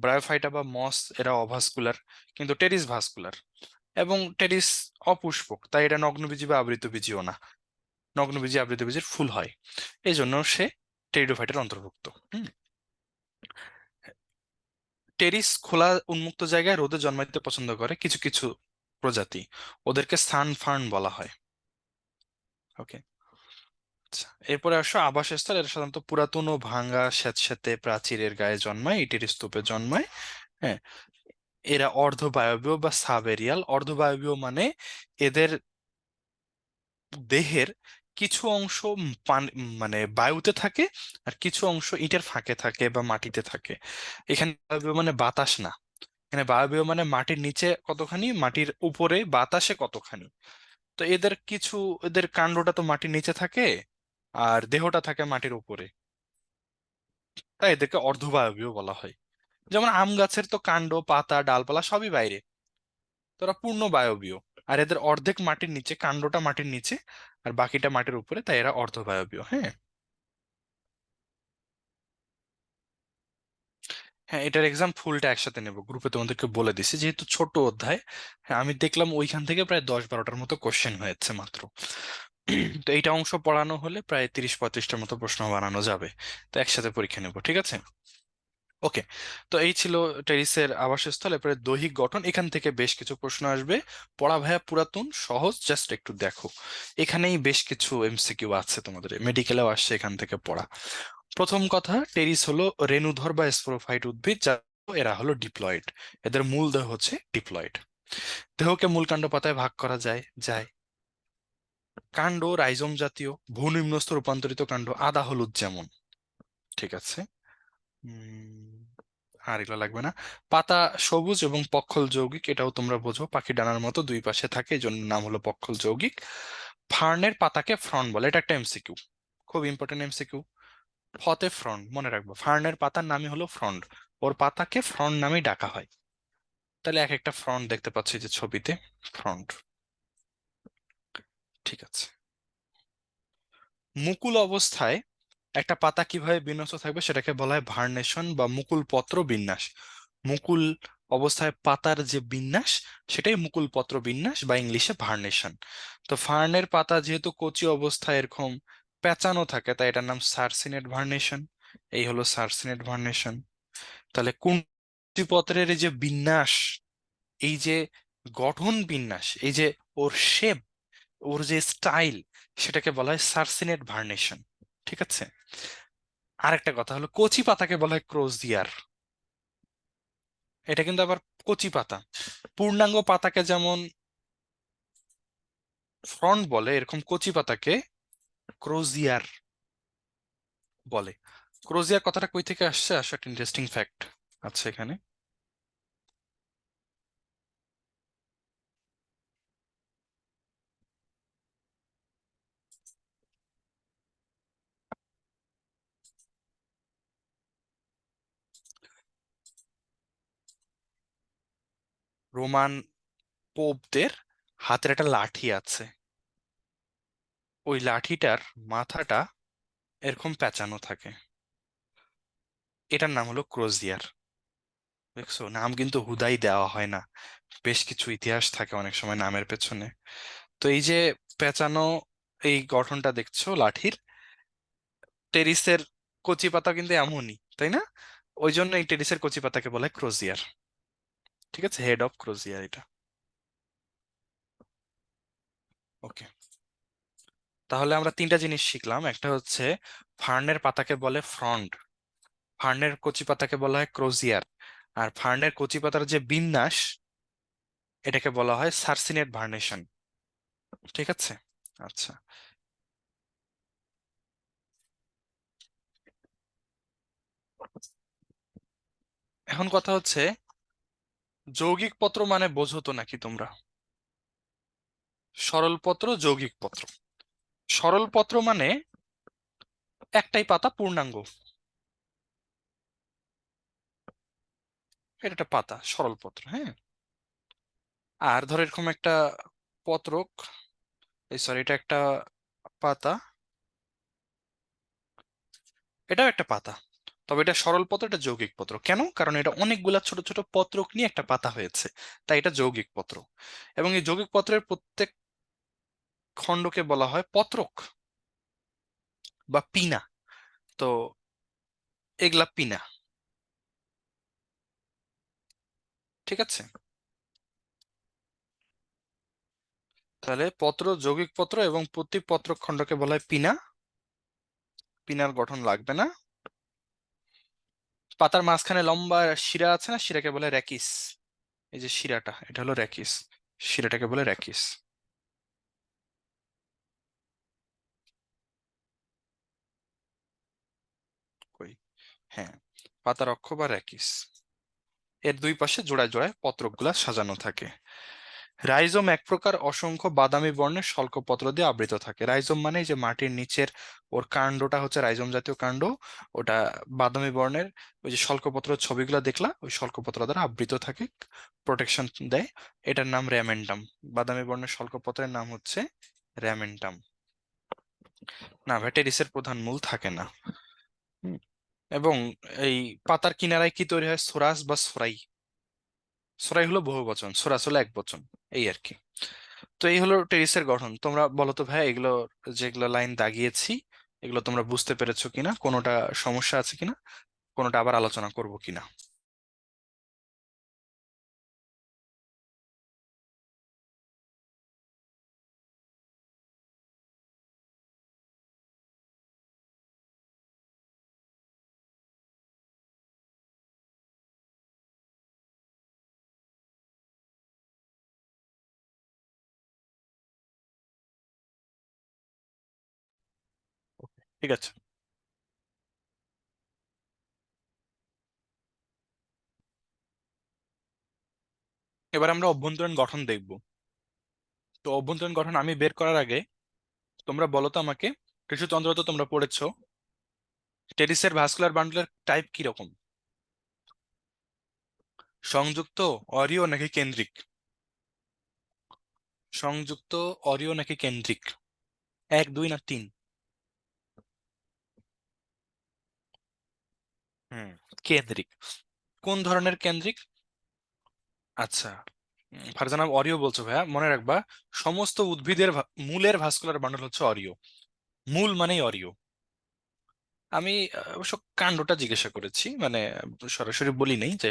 ব্রায়োফাইটা বা মস এরা অভাস্কুলার, কিন্তু টেরিস ভাস্কুলার। এবং টেরিস অপুষ্পক, তাই এটা নগ্নবীজি বা আবৃতবীজিও না। নগ্নবীজি আবৃতবীজির ফুল হয়, এই জন্য সে টেরিডোফাইটের অন্তর্ভুক্ত। হুম। টেরিস খোলা উন্মুক্ত জায়গায় রোদে জন্মাইতে পছন্দ করে কিছু কিছু প্রজাতি, ওদেরকে সান ফার্ন বলা হয়। ওকে, আচ্ছা, এরপরে আসো আবাসস্থল। এরা সাধারণত পুরাতন ও ভাঙা স্যাঁতসেঁতে প্রাচীরের গায়ে জন্মায়, ইটের স্তূপে জন্মায়। হ্যাঁ, এরা অর্ধবায়বীয় বা সাবেরিয়াল। অর্ধবায়বীয় মানে এদের দেহের কিছু অংশ মানে বায়ুতে থাকে, আর কিছু অংশ ইটের ফাঁকে থাকে বা মাটিতে থাকে। এখানে বায়বীয় মানে বাতাস না, এখানে বায়বীয় মানে মাটির নিচে কতখানি, মাটির উপরে বাতাসে কতখানি। তো এদের কিছু, এদের কাণ্ডটা তো মাটির নিচে থাকে আর দেহটা থাকে মাটির উপরে, তাই এদেরকে অর্ধবায়বীয় বলা হয়। যেমন আম গাছের তো কাণ্ড, পাতা, ডালপালা সবই বাইরে, তোরা পূর্ণ বায়বীয়। আর এদের অর্ধেক মাটির নিচে, কাণ্ডটা মাটির নিচে আর বাকিটা মাটির উপরে, তাই এরা অর্ধবায়বীয়। হ্যাঁ। হ্যাঁ, এটার এক্সাম ফুলটা একসাথে নেব, গ্রুপে তোমাদেরকে বলে দিছি, যেহেতু ছোট অধ্যায়। হ্যাঁ, আমি দেখলাম ওইখান থেকে প্রায় 10-12টার মতো কোশ্চেন হয়েছে মাত্র। তো এইটা অংশ পড়ানো হলে প্রায় 30-35টার মতো প্রশ্ন বানানো যাবে। তো একসাথে পরীক্ষা নেব, ঠিক আছে? ওকে, তো এই ছিল টেরিসের আবাসস্থল। এরপরে দৈহিক গঠন, এখান থেকে বেশ কিছু প্রশ্ন আসবে। পড়া ভাইয়া পুরাতন সহজ, জাস্ট একটু দেখো। এখানেই বেশ কিছু এমসিকিউ আছে, তোমাদের মেডিকেলেও আসছে এখান থেকে পড়া। প্রথম কথা, টেরিস হলো রেণুধর বা স্পোরোফাইট উদ্ভিদ, যা এরা হলো ডিপ্লয়েড। এদের মূল দেহ হচ্ছে ডিপ্লয়েড। দেহকে মূল কাণ্ড পাতায় ভাগ করা যায় যায় কাণ্ড রাইজোম জাতীয়, ভূনিম্নস্থ রূপান্তরিত কাণ্ড, আদা হলুদ যেমন। ঠিক আছে। উম, আর এগুলো লাগবে না। পাতা সবুজ এবং পক্ষল যৌগিক, এটাও তোমরা বোঝো, পাখি ডানার মতো দুই পাশে থাকে, এই জন্য নাম হলো পক্ষল যৌগিক। ফার্নের পাতাকে ফ্রন্ট বলে, এটা একটা এমসিকিউ, খুব ইম্পর্টেন্ট এমসিকিউ। ফতে ফ্রন্ট মনে রাখবো, ফার্নের পাতার নামই হলো ফ্রন্ট, ওর পাতাকে ফ্রন্ট নামেই ডাকা হয়। তাহলে এক একটা ফ্রন্ট দেখতে পাচ্ছি যে ছবিতে, ফ্রন্ট। ঠিক আছে। মুকুল অবস্থায় একটা পাতা কিভাবে বিন্যস্ত থাকবে সেটাকে বলা হয় ভার্নেশন বা মুকুল পত্র বিন্যাস। মুকুল অবস্থায় পাতার যে বিন্যাস, সেটাই মুকুল পত্র বিন্যাস বা ইংলিশে ভার্নেশন। তো ফার্নের পাতা যেহেতু কচি অবস্থায় এরকম পেঁচানো থাকে, তাই এটার নাম সার্সিনেট ভার্নেশন। এই হলো সার্সিনেট ভার্নেশন। তাহলে কুঞ্চি পত্রের এই যে বিন্যাস, এই যে গঠন বিন্যাস, এই যে ওর শেপ, ওর যে স্টাইল, সেটাকে বলা হয় সার্সিনেট ভার্নেশন। ঠিক আছে। আরেকটা কথা হলো, কচি পাতাকে বলা হয় ক্রোজিয়ার। এটা কিন্তু আবার কচি পাতা। পূর্ণাঙ্গ পাতাকে যেমন ফ্রন্ট বলে, এরকম কচি পাতাকে ক্রোজিয়ার বলে। ক্রোজিয়ার কথাটা কই থেকে আসছে, আসলে একটা ইন্টারেস্টিং ফ্যাক্ট আছে এখানে। রোমান পোপদের হাতের একটা লাঠি আছে, ওই লাঠিটার মাথাটা এরকম পেঁচানো থাকে, এটার নাম হলো ক্রোজিয়ার। দেখছো, নাম কিন্তু হুদাই দেওয়া হয় না, বেশ কিছু ইতিহাস থাকে অনেক সময় নামের পেছনে। তো এই যে পেঁচানো, এই গঠনটা দেখছো লাঠির, টেরিসের কচি পাতা কিন্তু এমনই, তাই না? ওই জন্য এই টেরিসের কচি পাতাকে বলে ক্রোজিয়ার। ঠিক আছে, হেড অফ ক্রোজিয়ার এটা। ওকে, তাহলে আমরা তিনটা জিনিস শিখলাম। একটা হচ্ছে ফার্নের পাতাকে বলে ফ্রন্ট, ফার্নের কচি পাতাকে বলা হয় ক্রোজিয়ার, আর ফার্নের কচি পাতার যে বিন্যাস, এটাকে বলা হয় সার্সিনেট ভার্নেশন। ঠিক আছে। আচ্ছা, এখন কথা হচ্ছে, যৌগিক পত্র মানে বোঝো তো নাকি তোমরা? সরল পত্র, যৌগিক পত্র। সরল পত্র মানে একটাই পাতা পূর্ণাঙ্গ, এটা একটা পাতা, সরল পত্র, হ্যাঁ। আর ধর এরকম একটা পত্রক, এই সরি, এটা একটা পাতা, এটাও একটা পাতা। তবে এটা সরল পত্র, এটা যৌগিক পত্র। কেন? কারণ এটা অনেকগুলা ছোট ছোট পত্রক নিয়ে একটা পাতা হয়েছে, তাই এটা যৌগিক পত্র। এবং এই যৌগিক পত্রের প্রত্যেক খণ্ডকে বলা হয় পত্রক বা পিনা। তো এগুলা পিনা। ঠিক আছে। তাহলে পত্র, যৌগিক পত্র এবং প্রতি পত্রক খণ্ডকে বলা হয় পিনা। পিনার গঠন লাগবে না। পাতার মাঝখানে লম্বা শিরা আছে না, শিরাকে বলে র্যাকিস। এই যে শিরাটা, এটা হলো র্যাকিস, শিরাটাকে বলে র্যাকিস। কই, হ্যাঁ, পাতার অক্ষ বা র্যাকিস, এর দুই পাশে জোড়ায় জোড়ায় পত্রকগুলা সাজানো থাকে। রাইজোম এক প্রকার অসংখ্য বাদামি বর্ণের স্বল্পপত্র দিয়ে আবৃত থাকে। রাইজোম মানে এই যে মাটির নিচের ওর কাণ্ডটা হচ্ছে রাইজোম জাতীয় কাণ্ড, ওটা বাদামি বর্ণের। ওই যে স্বল্পপত্র ছবিগুলো দেখলা, ওই স্বল্পপত্র দ্বারা আবৃত থাকে, প্রোটেকশন দেয়। এটার নাম র্যামেন্টাম। বাদামি বর্ণের স্বল্পপত্রের নাম হচ্ছে র্যামেন্টাম। না, ভ্যাটেরিসের প্রধান মূল থাকে না। হুম। এবং এই পাতার কিনারায় কি তৈরি হয়, সোরাস বা সোরাই। সোরাই হলো বহুবচন, সোরাস হলো একবচন, এই আর কি। তো এই হলো টেরিসের গঠন। তোমরা বলো তো ভাই, এগুলো যেগুলো লাইন দাগিয়েছি, এগুলো তোমরা বুঝতে পেরেছো কিনা, কোনোটা সমস্যা আছে কিনা, কোনোটা আবার আলোচনা করব কিনা। ঠিক আছে, এবার আমরা অভ্যন্তরীণ গঠন দেখব। তো অভ্যন্তরীণ গঠন আমি বের করার আগে তোমরা বলো তো আমাকে, টিস্যুতন্ত্র তো তোমরা পড়েছো, টেরিসের ভাস্কুলার বান্ডলের টাইপ কি রকম? সংযুক্ত, অরীয় নাকি কেন্দ্রিক? সংযুক্ত, অরীয় নাকি কেন্দ্রিক? এক, দুই না তিন? হুম, কেন্দ্রিক। কোন ধরনের কেন্দ্রিক? আচ্ছা, ফারজানা অরিও বলছো ভাইয়া, মনে রাখবা সমস্ত উদ্ভিদের মূলের ভাস্কুলার বান্ডল হচ্ছে অরিও। মূল মানেই অরিও। আমি অবশ্য কাণ্ডটা জিজ্ঞাসা করেছি, মানে সরাসরি বলি নাই যে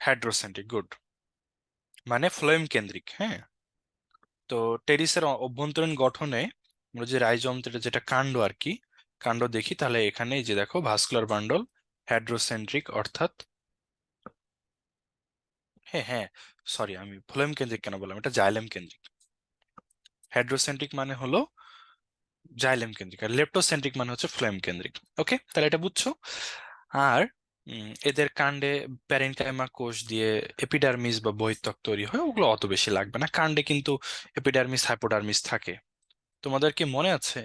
হাইড্রোসেন্ট্রিক। গুড, মানে ফ্লোয়েম কেন্দ্রিক। হ্যাঁ, তো টেরিসের অভ্যন্তরীণ গঠনে আমরা যে রাইজোম যেটা কাণ্ড আর কি, কাণ্ড দেখি, তাহলে এখানে এই যে দেখো ভাস্কুলার বান্ডল হাইড্রোসেন্ট্রিক, অর্থাৎ হ্যাঁ হ্যাঁ, সরি আমি ফ্লোয়েম কেন্দ্রিক কেন বললাম, এটা জাইলেম কেন্দ্রিক। হাইড্রোসেন্ট্রিক মানে হলো জাইলেম কেন্দ্রিক, আর লেপ্টোসেন্ট্রিক মানে হচ্ছে ফ্লোয়েম কেন্দ্রিক। ওকে, তাহলে এটা বুঝছো। আর এদের কাণ্ডে প্যারেনকাইমা কোষ দিয়ে এপিডার্মিস বা বহিঃত্বক তৈরি হয়, ওগুলো অত বেশি লাগবে না। কাণ্ডে কিন্তু এপিডার্মিস হাইপোডার্মিস থাকে। তোমাদের কি মনে আছে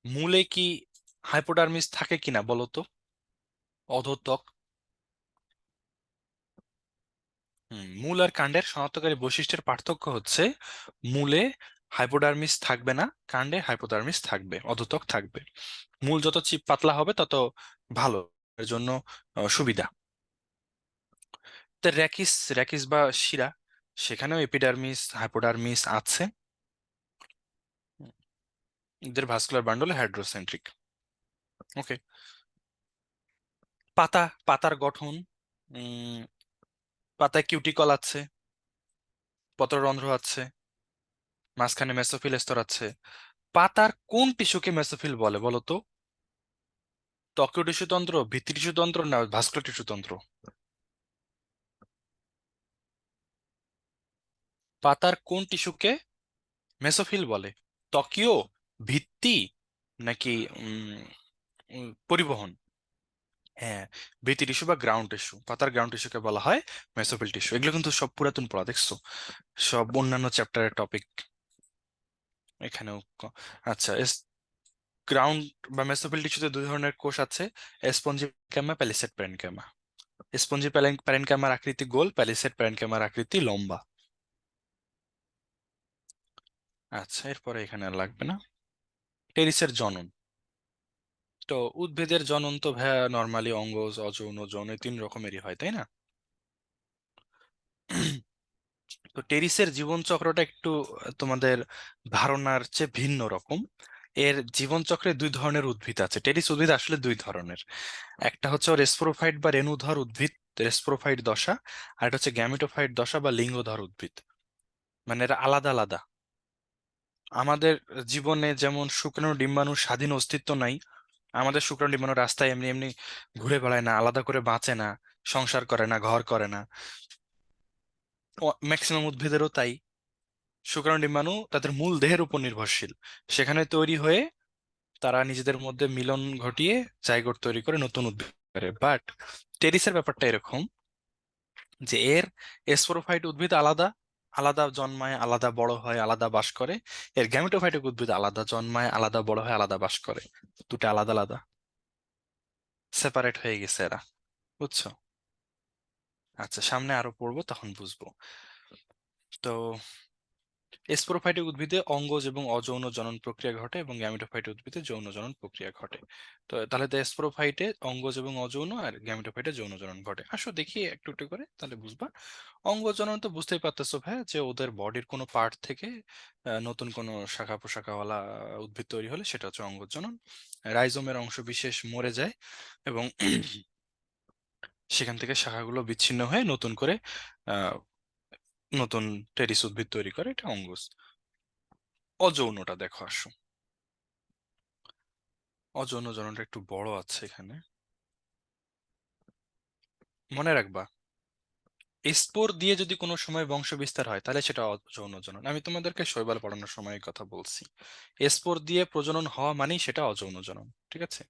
মূলে কি হাইপোডার্মিস থাকে কিনা বলো তো? অধোত্বক। মূল আর কাণ্ডের শনাক্তকারী বৈশিষ্ট্যের পার্থক্য হচ্ছে মূলে হাইপোডার্মিস থাকবে না, কাণ্ডে হাইপোডার্মিস থাকবে, অধোত্বক থাকবে। মূল যত চিপ পাতলা হবে তত ভালো, এর জন্য সুবিধা। তো র্যাকিস, র্যাকিস বা শিরা, সেখানেও এপিডার্মিস হাইপোডার্মিস আছে। এদের ভাস্কুলার বান্ডল হাইড্রোসেন্ট্রিক। ওকে, পাতা, পাতার গঠন, উম পাতায় কিউটিকল আছে, পত্ররন্ধ্র আছে, মাঝখানে মেসোফিল স্তর আছে। পাতার কোন টিস্যুকে মেসোফিল বলে বলো তো? ত্বকীয় টিস্যুতন্ত্র, ভিত্তি টিস্যুতন্ত্র না ভাস্কুলার টিস্যুতন্ত্র? পাতার কোন টিস্যুকে মেসোফিল বলে? ত্বকীয়, ভিত্তি, নাকি পরিবহন? হ্যাঁ, ভিত্তি টিস্যু বা গ্রাউন্ড টিস্যু, পাতার গ্রাউন্ড টিস্যুকে বলা হয় মেসোফিল টিস্যু। এগুলো কিন্তু সব পুরাতন পড়া, দেখছো? সব অন্যান্য চ্যাপ্টারের টপিক এখানেও আচ্ছা, গ্রাউন্ড বা মেসোফিল টিস্যুতে দুই ধরনের কোষ আছে, spongy parenchyma, palisade parenchyma. Spongy প্যারেনকাইমার আকৃতি গোল, প্যালিসেড প্যারেনকাইমার আকৃতি লম্বা। আচ্ছা, এরপরে এখানে আর লাগবে না। টেরিসের জনন। তো উদ্ভিদের জনন তো ভাইয়া নর্মালি অঙ্গজ, অযৌন, যৌন এই তিন রকমেরই হয়, তাই না? তো টেরিসের জীবনচক্রটা একটু তোমাদের ধারণার চেয়ে ভিন্ন রকম। এর জীবনচক্রে দুই ধরনের উদ্ভিদ আছে। টেরিস উদ্ভিদ আসলে দুই ধরনের। একটা হচ্ছে রেসপ্রোফাইট বা রেণুধর উদ্ভিদ, রেসপ্রোফাইট দশা। আর এটা হচ্ছে গ্যামেটোফাইট দশা বা লিঙ্গধর উদ্ভিদ। মানে এরা আলাদা আলাদা। আমাদের জীবনে যেমন শুক্রাণু ডিম্বাণুর স্বাধীন অস্তিত্ব নাই, আমাদের শুক্রাণু ডিম্বাণু রাস্তায় এমনি এমনি ঘুরে বেড়ায় না, আলাদা করে বাঁচে না, সংসার করে না, ঘর করে না। ম্যাক্সিমাম উদ্ভিদেরও তাই। শুক্রাণু ডিম্বাণু তাদের মূল দেহের উপর নির্ভরশীল, সেখানে তৈরি হয়ে তারা নিজেদের মধ্যে মিলন ঘটিয়ে জাইগোট তৈরি করে নতুন উদ্ভিদ করে। বাট টেরিসের ব্যাপারটা এরকম যে এর স্পোরোফাইট উদ্ভিদ আলাদা, আলাদা জন্মায়, আলাদা বড় হয়, আলাদা বাস করে। এর গ্যামেটোফাইটিক উদ্ভিদ আলাদা জন্মায়, আলাদা বড় হয়, আলাদা বাস করে। দুটো আলাদা আলাদা, সেপারেট হয়ে গেছে এরা। বুঝছো? আচ্ছা, সামনে আরো পড়বো তখন বুঝবো। তো স্পোরোফাইটে উদ্ভিদে অঙ্গজ এবং অযৌন জনন প্রক্রিয়া ঘটে এবং গ্যামেটোফাইটে উদ্ভিদে যৌন জনন প্রক্রিয়া ঘটে। তো তাহলে স্পোরোফাইটে অঙ্গজ এবং অযৌন, আর গ্যামেটোফাইটে যৌন জনন ঘটে। আসো দেখি একটু একটু করে, তাহলে বুঝবা। অঙ্গজ জনন তো বুঝতেই পারতেছো ভাই, যে ওদের বডির কোনো পার্ট থেকে নতুন কোনো শাখা পোশাখাওয়ালা উদ্ভিদ তৈরি হলে সেটা হচ্ছে অঙ্গজ জনন। রাইজোমের অংশ বিশেষ মরে যায় এবং সেখান থেকে শাখাগুলো বিচ্ছিন্ন হয়ে নতুন করে আহ নতুন টেরিস উদ্ভিদ তৈরি করে, এটা অঙ্গজ। অযৌনটা দেখো, আসো। অযৌন জননটা একটু বড় আছে এখানে, মনে রাখবা। স্পোর দিয়ে যদি কোনো সময় বংশ বিস্তার হয় তাহলে সেটা অযৌন জনন। আমি তোমাদেরকে শৈবাল পড়ানোর সময় এই কথা বলছি। স্পোর দিয়ে প্রজনন হওয়া মানেই সেটা অযৌন জনন, ঠিক আছে?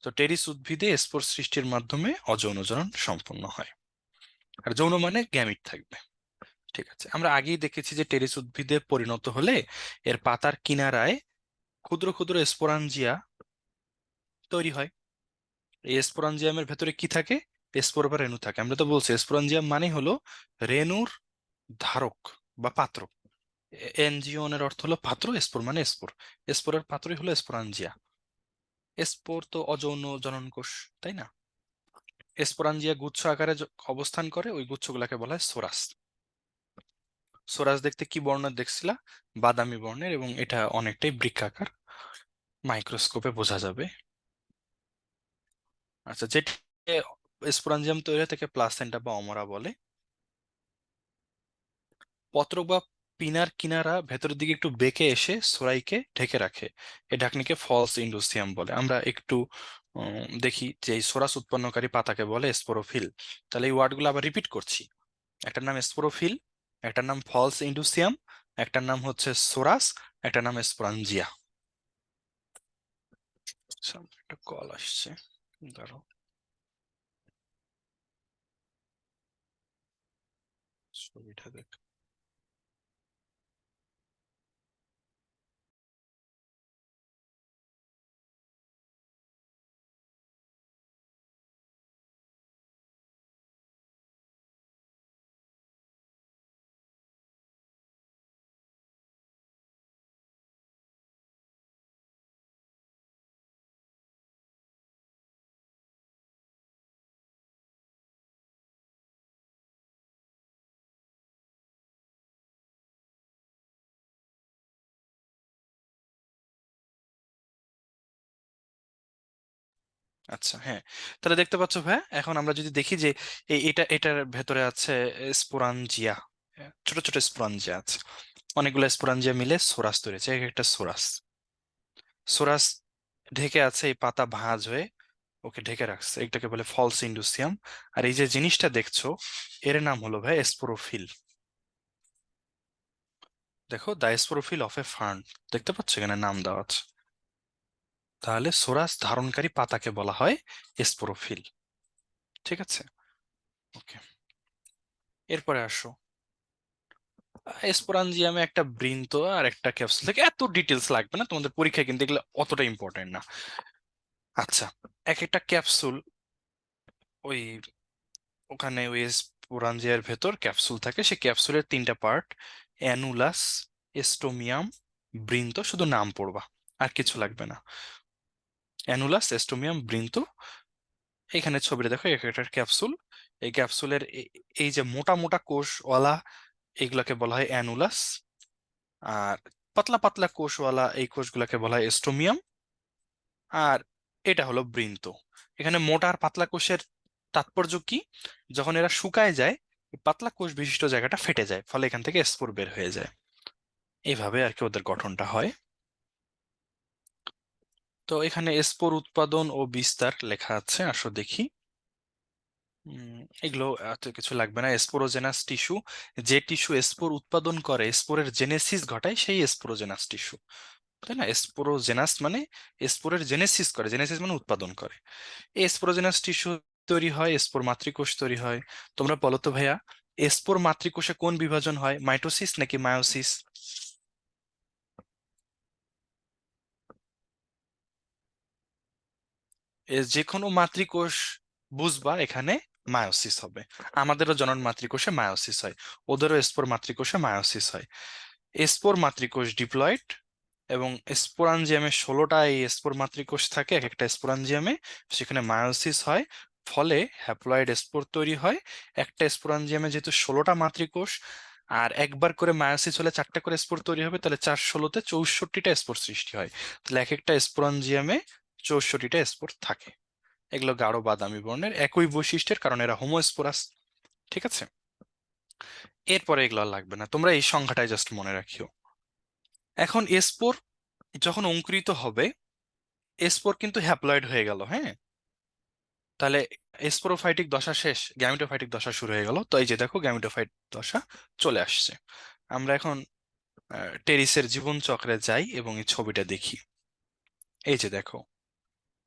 তো টেরিস উদ্ভিদে স্পোর সৃষ্টির মাধ্যমে অযৌন জনন সম্পন্ন হয়। আর যৌন মানে গ্যামিট থাকবে। ঠিক আছে, আমরা আগেই দেখেছি যে টেরিস উদ্ভিদে পরিণত হলে এর পাতার কিনারায় ক্ষুদ্র ক্ষুদ্র স্পোরাঞ্জিয়া তৈরি হয়। এই স্পোরাঞ্জিয়ামের ভেতরে কি থাকে? স্পোর বা রেণু থাকে। আমরা তো বলছি স্পোরাঞ্জিয়াম মানে হলো রেণুর ধারক বা পাত্র। এনজিওনের অর্থ হলো পাত্র, স্পোর মানে স্পোর। স্পোরের পাত্রই হলো স্পোরাঞ্জিয়া। স্পোর তো অযৌন জনন কোষ, তাই না? স্পোরাঞ্জিয়া গুচ্ছ আকারে অবস্থান করে, ওই গুচ্ছগুলাকে বলা হয় সোরাস। সোরাস দেখতে কি বর্ণের দেখছিলা? বাদামি বর্ণের, এবং এটা অনেকটাই বৃক্কাকার, মাইক্রোস্কোপে বোঝা যাবে। আচ্ছা, যেটা স্পোরাঞ্জিয়াম তৈরি হয় তাকে প্লাসেন্টা বা অমরা বলে। পত্রক বা পিনার কিনারা ভেতরের দিকে একটু বেঁকে এসে সোরাইকে ঢেকে রাখে। এই ঢাকনিকে ফলস ইন্ডোসিয়াম বলে। আমরা একটু দেখি যে এই সোরাস উৎপন্নকারী পাতাকে বলে স্পোরোফিল। তাহলে এই ওয়ার্ডগুলো আবার রিপিট করছি। একটার নাম স্পোরোফিল, একটার নাম ফলস ইন্ডোসিয়াম, একটার নাম হচ্ছে সোরাস, একটার নাম স্পোরাঞ্জিয়া। আচ্ছা, একটা কল আসছে, ধরো। ছবিটা দেখ। আচ্ছা, হ্যাঁ। তাহলে দেখতে পাচ্ছ ভাই, এখন আমরা যদি দেখি যে এটার ভেতরে আছে স্পোরাঞ্জিয়া। ছোট ছোট স্পোরাঞ্জিয়া আছে, অনেকগুলো স্পোরাঞ্জিয়া মিলে সোরাস তৈরি হয়েছে, এক একটা সোরাস। সোরাস ঢেকে আছে, এই পাতা ভাঁজ হয়ে ওকে ঢেকে রাখছে, এটাকে বলে ফলস ইন্ডুসিয়াম। আর এই যে জিনিসটা দেখছো, এর নাম হলো ভাই স্পোরোফিল। দেখো, the sporophyll of A fern, দেখতে পাচ্ছ এখানে নাম দেওয়া আছে। তাহলে সোরাস ধারণকারী পাতাকে বলা হয় স্পোরোফিল। ঠিক আছে, ওকে। এরপরে আসো, স্পোরাঞ্জিয়ামে একটা বৃন্ত আর একটা ক্যাপসুল থেকে, এত ডিটেলস লাগবে না তোমাদের পরীক্ষায়, কিন্তু এগুলো অতটা ইম্পর্টেন্ট না। আচ্ছা, এক একটা ক্যাপসুল, ওই ওখানে ওই স্পোরাঞ্জিয়ার ভেতর ক্যাপসুল থাকে, সেই ক্যাপসুলের তিনটা পার্ট: অ্যানুলাস, এস্টোমিয়াম, বৃন্ত। শুধু নাম পড়বা, আর কিছু লাগবে না। অ্যানুলাস, এস্টোমিয়াম, বৃন্ত। এখানে ছবিটা দেখো, এক একটা ক্যাপসুল। এই ক্যাপসুলের এই যে মোটা মোটা কোষওয়ালা, এগুলাকে বলা হয় অ্যানুলাস। আর পাতলা পাতলা কোষওয়ালা এই কোষগুলোকে বলা হয় এস্টোমিয়াম। আর এটা হলো বৃন্ত। এখানে মোটা আর পাতলা কোষের তাৎপর্য কি? যখন এরা শুকায় যায়, এই পাতলা কোষ বিশিষ্ট জায়গাটা ফেটে যায়, ফলে এখান থেকে স্পোর বের হয়ে যায়। এইভাবে আর কি ওদের গঠনটা হয়। তো এখানে স্পোর উৎপাদন ও বিস্তার লেখা আছে, আসো দেখি। এগুলো এত কিছু লাগবে না। স্পোরোজেনাস টিস্যু, যে টিস্যু স্পোর উৎপাদন করে, স্পোরের জেনেসিস ঘটায়, সেই স্পোরোজেনাস টিস্যু। তাই না? স্পোরোজেনাস মানে স্পোরের জেনেসিস করে, জেনেসিস মানে উৎপাদন করে। এই স্পোরোজেনাস টিস্যু তৈরি হয়, স্পোর মাতৃকোষ তৈরি হয়। তোমরা বলো তো ভাইয়া, স্পোর মাতৃকোষে কোন বিভাজন হয়, মাইটোসিস নাকি মায়োসিস? যে কোনো মাতৃকোষ বুঝবা, এখানে মায়োসিস হবে। আমাদেরও জনন মাতৃকোষে মায়োসিস হয়, ওদেরও স্পোর মাতৃকোষে মায়োসিস হয়। স্পোর মাতৃকোষ ডিপ্লয়েড, এবং স্পোরাঞ্জিয়ামে 16টা এই স্পোর মাতৃকোষ থাকে এক একটা স্পোরাঞ্জিয়ামে। সেখানে মায়োসিস হয়, ফলে হ্যাপ্লয়েড স্পোর তৈরি হয়। একটা স্পোরাঞ্জিয়ামে যেহেতু 16টা মাতৃকোষ, আর একবার করে মায়োসিস হলে 4টা করে স্পোর তৈরি হবে, তাহলে 4 × 16 = 64টা স্পোর সৃষ্টি হয়। তাহলে এক একটা স্পোরাঞ্জিয়ামে 64টা স্পোর থাকে। এগুলো গাঢ় বাদামি বর্ণের, একই বৈশিষ্ট্যের, কারণ এরা হোমোস্পোরাস। ঠিক আছে, এরপরে এগুলো আর লাগবে না, তোমরা এই সংখ্যাটাই জাস্ট মনে রাখিও। এখন স্পোর যখন অঙ্কুরিত হবে, স্পোর কিন্তু হ্যাপ্লয়েড হয়ে গেল, হ্যাঁ। তাহলে স্পোরোফাইটিক দশা শেষ, গ্যামিটোফাইটিক দশা শুরু হয়ে গেল। তো এই যে দেখো গ্যামিটোফাইট দশা চলে আসছে। আমরা এখন টেরিসের জীবন চক্রে যাই এবং এই ছবিটা দেখি। এই যে দেখো,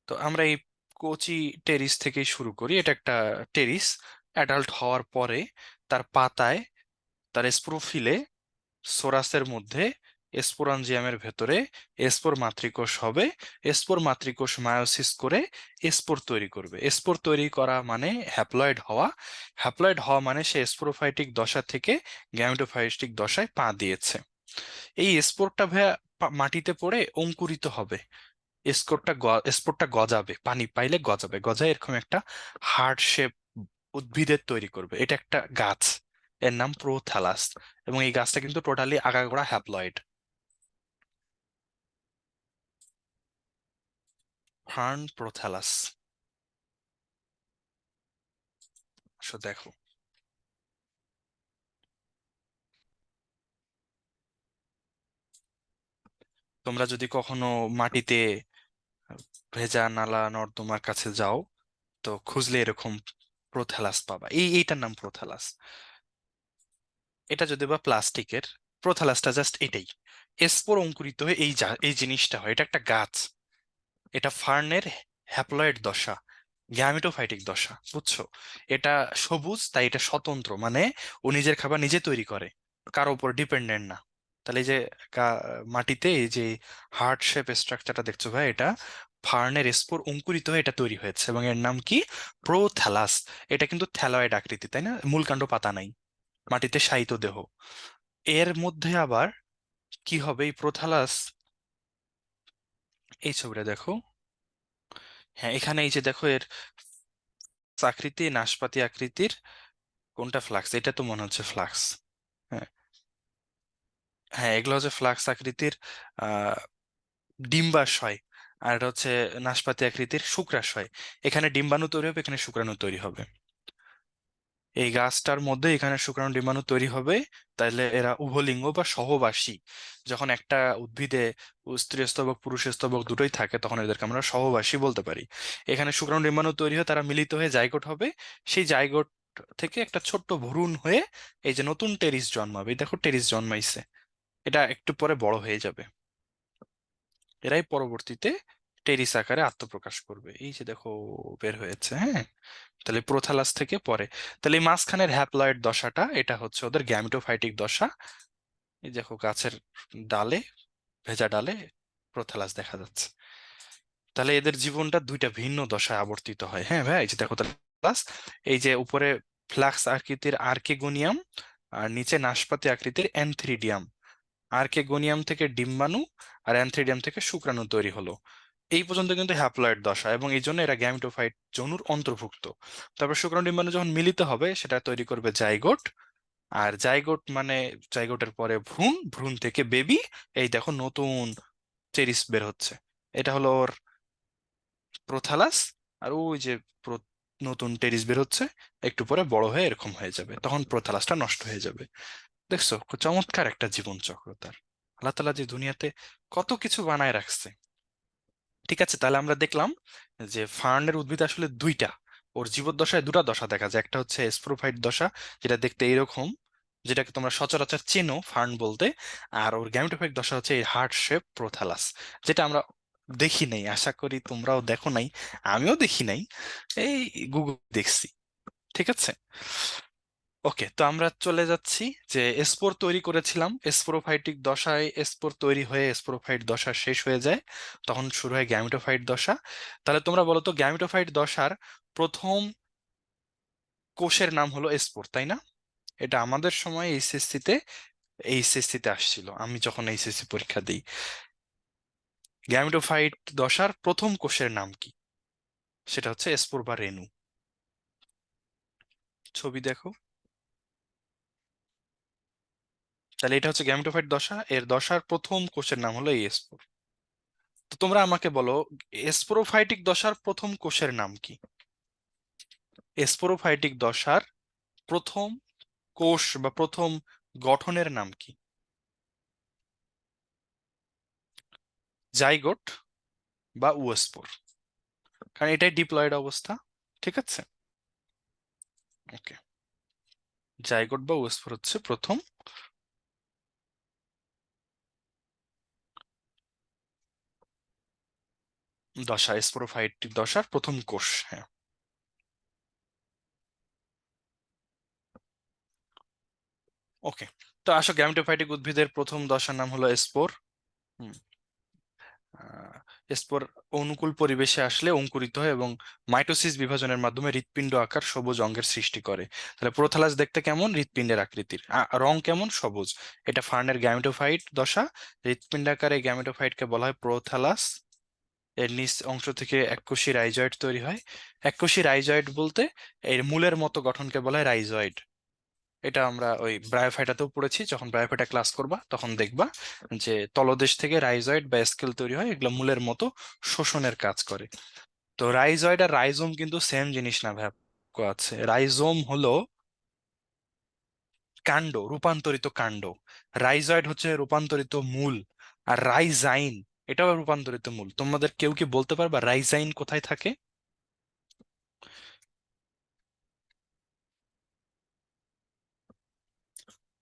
তো আমরা এই কচি টেরিস থেকেই শুরু করি। এটা একটা টেরিস। অ্যাডাল্ট হওয়ার পরে তার পাতায়, তার স্পোরোফিলে, সোরাসের মধ্যে, স্পোরাঞ্জিয়ামের ভেতরে স্পোর মাতৃকোষ হবে। স্পোর মাতৃকোষ মায়োসিস করে স্পোর তৈরি করবে। স্পোর তৈরি করা মানে হ্যাপ্লয়েড হওয়া। হ্যাপ্লয়েড হওয়া মানে সে স্পোরোফাইটিক দশা থেকে গ্যামেটোফাইটিক দশায় পা দিয়েছে। এই স্পোরটা ভাইয়া মাটিতে পড়ে অঙ্কুরিত হবে। স্পোরটা গজাবে, পানি পাইলে গজাবে, গজায় এরকম একটা হার্ট শেপ উদ্ভিদের তৈরি করবে। এটা একটা গাছ, এর নাম প্রোথ্যালাস। এবং এই গাছটা কিন্তু টোটালি আগাগোড়া হ্যাপ্লয়েড। Fern prothallus. দেখো, তোমরা যদি কখনো মাটিতে ভেজা নালা নর্দমার কাছে যাও, তো খুঁজলে এরকম প্রোথ্যালাস পাবা। এইটার নাম প্রোথ্যালাস। এটা যদি বা প্লাস্টিকের, প্রোথ্যালাসটা জাস্ট এটাই। স্পোর অঙ্কুরিত হয়ে এই জিনিসটা হয়। এটা একটা গাছ। এটা ফার্নের হ্যাপ্লয়েড দশা, গ্যামিটোফাইটিক দশা, বুঝছো? এটা সবুজ, তাই এটা স্বতন্ত্র, মানে ও নিজের খাবার নিজে তৈরি করে, কারো উপর ডিপেন্ডেন্ট না। তাহলে এই যে মাটিতে এই যে হার্ট শেপ স্ট্রাকচারটা দেখছো ভাই, এটা ফার্নের স্পোর অঙ্কুরিত হয়ে এটা তৈরি হয়েছে, এবং এর নাম কি? প্রোথ্যালাস। এটা কিন্তু থ্যালয়েড আকৃতি, তাই না? মূলকাণ্ড পাতা নাই, মাটিতে শায়িত দেহ। এর মধ্যে আবার কি হবে এই প্রোথ্যালাস? এই ছবিটা দেখো। হ্যাঁ, এখানে এই যে দেখো, এর আকৃতি নাশপাতি আকৃতির। কোনটা ফ্লাক্স? এটা তো মনে হচ্ছে ফ্লাক্স। হ্যাঁ, হ্যাঁ, এগুলো হচ্ছে ফ্লাক্স আকৃতির আহ ডিম্বাশয়। আর এটা হচ্ছে নাশপাতি আকৃতির শুক্রাশয়। এখানে ডিম্বাণু তৈরি হবে, এখানে শুক্রাণু তৈরি হবে। এই গাছটার মধ্যে এখানে শুক্রাণু ডিম্বাণু তৈরি হবে। তাহলে এরা উভলিঙ্গ বা সহবাসী। যখন একটা উদ্ভিদে স্ত্রী স্তবক পুরুষ স্তবক দুটোই থাকে, তখন এদেরকে আমরা সহবাসী বলতে পারি। এখানে শুক্রাণু ডিম্বাণু তৈরি হয়ে তারা মিলিত হয়ে জাইগোট হবে। সেই জাইগোট থেকে একটা ছোট্ট ভ্রূণ হয়ে এই যে নতুন টেরিস জন্মাবে। এই দেখো টেরিস জন্মাইছে। এটা একটু পরে বড় হয়ে যাবে। এরাই পরবর্তীতে টেরিস আকারে আত্মপ্রকাশ করবে। এই যে দেখো, বের হয়েছে, হ্যাঁ। তাহলে প্রোথালাস থেকে পরে, তাহলে এই মাঝখানের হ্যাপ্লয়েড দশাটা, এটা হচ্ছে ওদের গ্যামিটোফাইটিক দশা। এই দেখো গাছের ডালে, ভেজা ডালে প্রোথালাস দেখা যাচ্ছে। তাহলে এদের জীবনটা দুইটা ভিন্ন দশায় আবর্তিত হয়। হ্যাঁ ভাই, এই যে দেখো প্রোথালাস, এই যে উপরে ফ্লাক্স আকৃতির আর্কেগোনিয়াম, আর নিচে নাশপাতি আকৃতির অ্যানথ্রিডিয়াম। আর্কেগোনিয়াম থেকে ডিম্বাণু, আর অ্যানথ্রিডিয়াম থেকে শুক্রাণু তৈরি হলো। এই পর্যন্ত কিন্তু হ্যাপ্লয়েড দশা, এবং এই জন্য এরা গ্যামিটোফাইট যনুর অন্তর্ভুক্ত। তারপর শুক্রাণু ডিম্বাণু যখন মিলিত হবে, সেটা তৈরি করবে জাইগোট। আর জাইগোট মানে জাইগোটের পরে ভ্রূণ, ভ্রূণ থেকে বেবি। এই দেখো নতুন চেরিস বের হচ্ছে। এটা হলো ওর প্রোথালাস। আর ওই যে নতুন টেরিস বের হচ্ছে, একটু পরে বড় হয়ে এরকম হয়ে যাবে, তখন প্রোথালাসটা নষ্ট হয়ে যাবে। দেখছো, খুব চমৎকার একটা জীবন চক্র তার। আল্লাহ তাআলা যে দুনিয়াতে কত কিছু বানায় রাখছে। ঠিক আছে, তাহলে আমরা দেখলাম যে ফার্নের উদ্ভিদ আসলে দুইটা। ওর জীবদ্দশায় দুটা দশা দেখা যায়। একটা হচ্ছে স্পোরোফাইট দশা, যেটা দেখতে এরকম, যেটাকে তোমরা সচরাচর চেনো ফার্ন বলতে। আর ওর গ্যামেটোফাইট দশা হচ্ছে এই হার্ট শেপ প্রোথালাস, যেটা আমরা দেখি নাই, আশা করি তোমরাও দেখো নাই, আমিও দেখি নাই, এই গুগল দেখছি। ঠিক আছে, ওকে। তো আমরা চলে যাচ্ছি যে স্পোর তৈরি করেছিলাম, স্পোরোফাইটিক দশায় স্পোর তৈরি হয়ে স্পোরোফাইট দশা শেষ হয়ে যায়, তখন শুরু হয় গ্যামিটোফাইট দশা। তাহলে তোমরা বলো তো, গ্যামিটোফাইট দশার প্রথম কোষের নাম হলো স্পোর, তাই না? এটা আমাদের সময় এইচএসসি তে এইচএসসি তে আসছিল, আমি যখন এইচএসসি পরীক্ষা দিই। গ্যামেটোফাইট দশার প্রথম কোষের নাম কি? সেটা হচ্ছে স্পোর বা রেণু। ছবি দেখো। তাহলে এটা হচ্ছে গ্যামেটোফাইট দশা, এর দশার প্রথম কোষের নাম হলো এই স্পোর। তো তোমরা আমাকে বলো, স্পোরোফাইটিক দশার প্রথম কোষের নাম কি? স্পোরোফাইটিক দশার প্রথম কোষ বা প্রথম গঠনের নাম কি? জাইগোট বা উওস্পোর, কারণ এটাই ডিপ্লয়েড অবস্থা। ঠিক আছে, ওকে। জাইগোট বা উওস্পোর হচ্ছে প্রথম দশা, স্পোরোফাইটিক দশার প্রথম কোষ, হ্যাঁ। ওকে, তো আসো, গ্যামেটোফাইটিক উদ্ভিদের প্রথম দশার নাম হলো স্পোর। হুম। স্পোর অনুকূল পরিবেশে আসলে অঙ্কুরিত হয় এবং মাইটোসিস বিভাজনের মাধ্যমে হৃৎপিণ্ড আকার সবুজ অঙ্গের সৃষ্টি করে। তাহলে প্রোথালাস দেখতে কেমন? হৃৎপিণ্ডের আকৃতির। রং কেমন? সবুজ। এটা ফার্নের গ্যামেটোফাইট দশা। হৃৎপিণ্ডাকার এই গ্যামেটোফাইটকে বলা হয় প্রোথালাস। এর নিচ অংশ থেকে এককোষী রাইজয়েড তৈরি হয়। এককোষী রাইজয়েড বলতে এর মূলের মতো গঠনকে বলা হয় রাইজয়েড। এটা আমরা ওই ব্রায়োফাইটাতেও পড়েছি, যখন ব্রায়োফাইটা ক্লাস করবা তখন দেখবা যে তলদেশ থেকে রাইজয়েড বা স্কেল তৈরি হয়, এগুলো মূলের মতো শোষণের কাজ করে। তো রাইজয়েড আর রাইজোম কিন্তু সেম জিনিস না ভাব, আছে। রাইজোম হলো কাণ্ড, রূপান্তরিত কাণ্ড। রাইজয়েড হচ্ছে রূপান্তরিত মূল। আর রাইজাইন, এটাও রূপান্তরিত মূল। তোমাদের কেউ কি বলতে পারবা রাইজাইন কোথায় থাকে?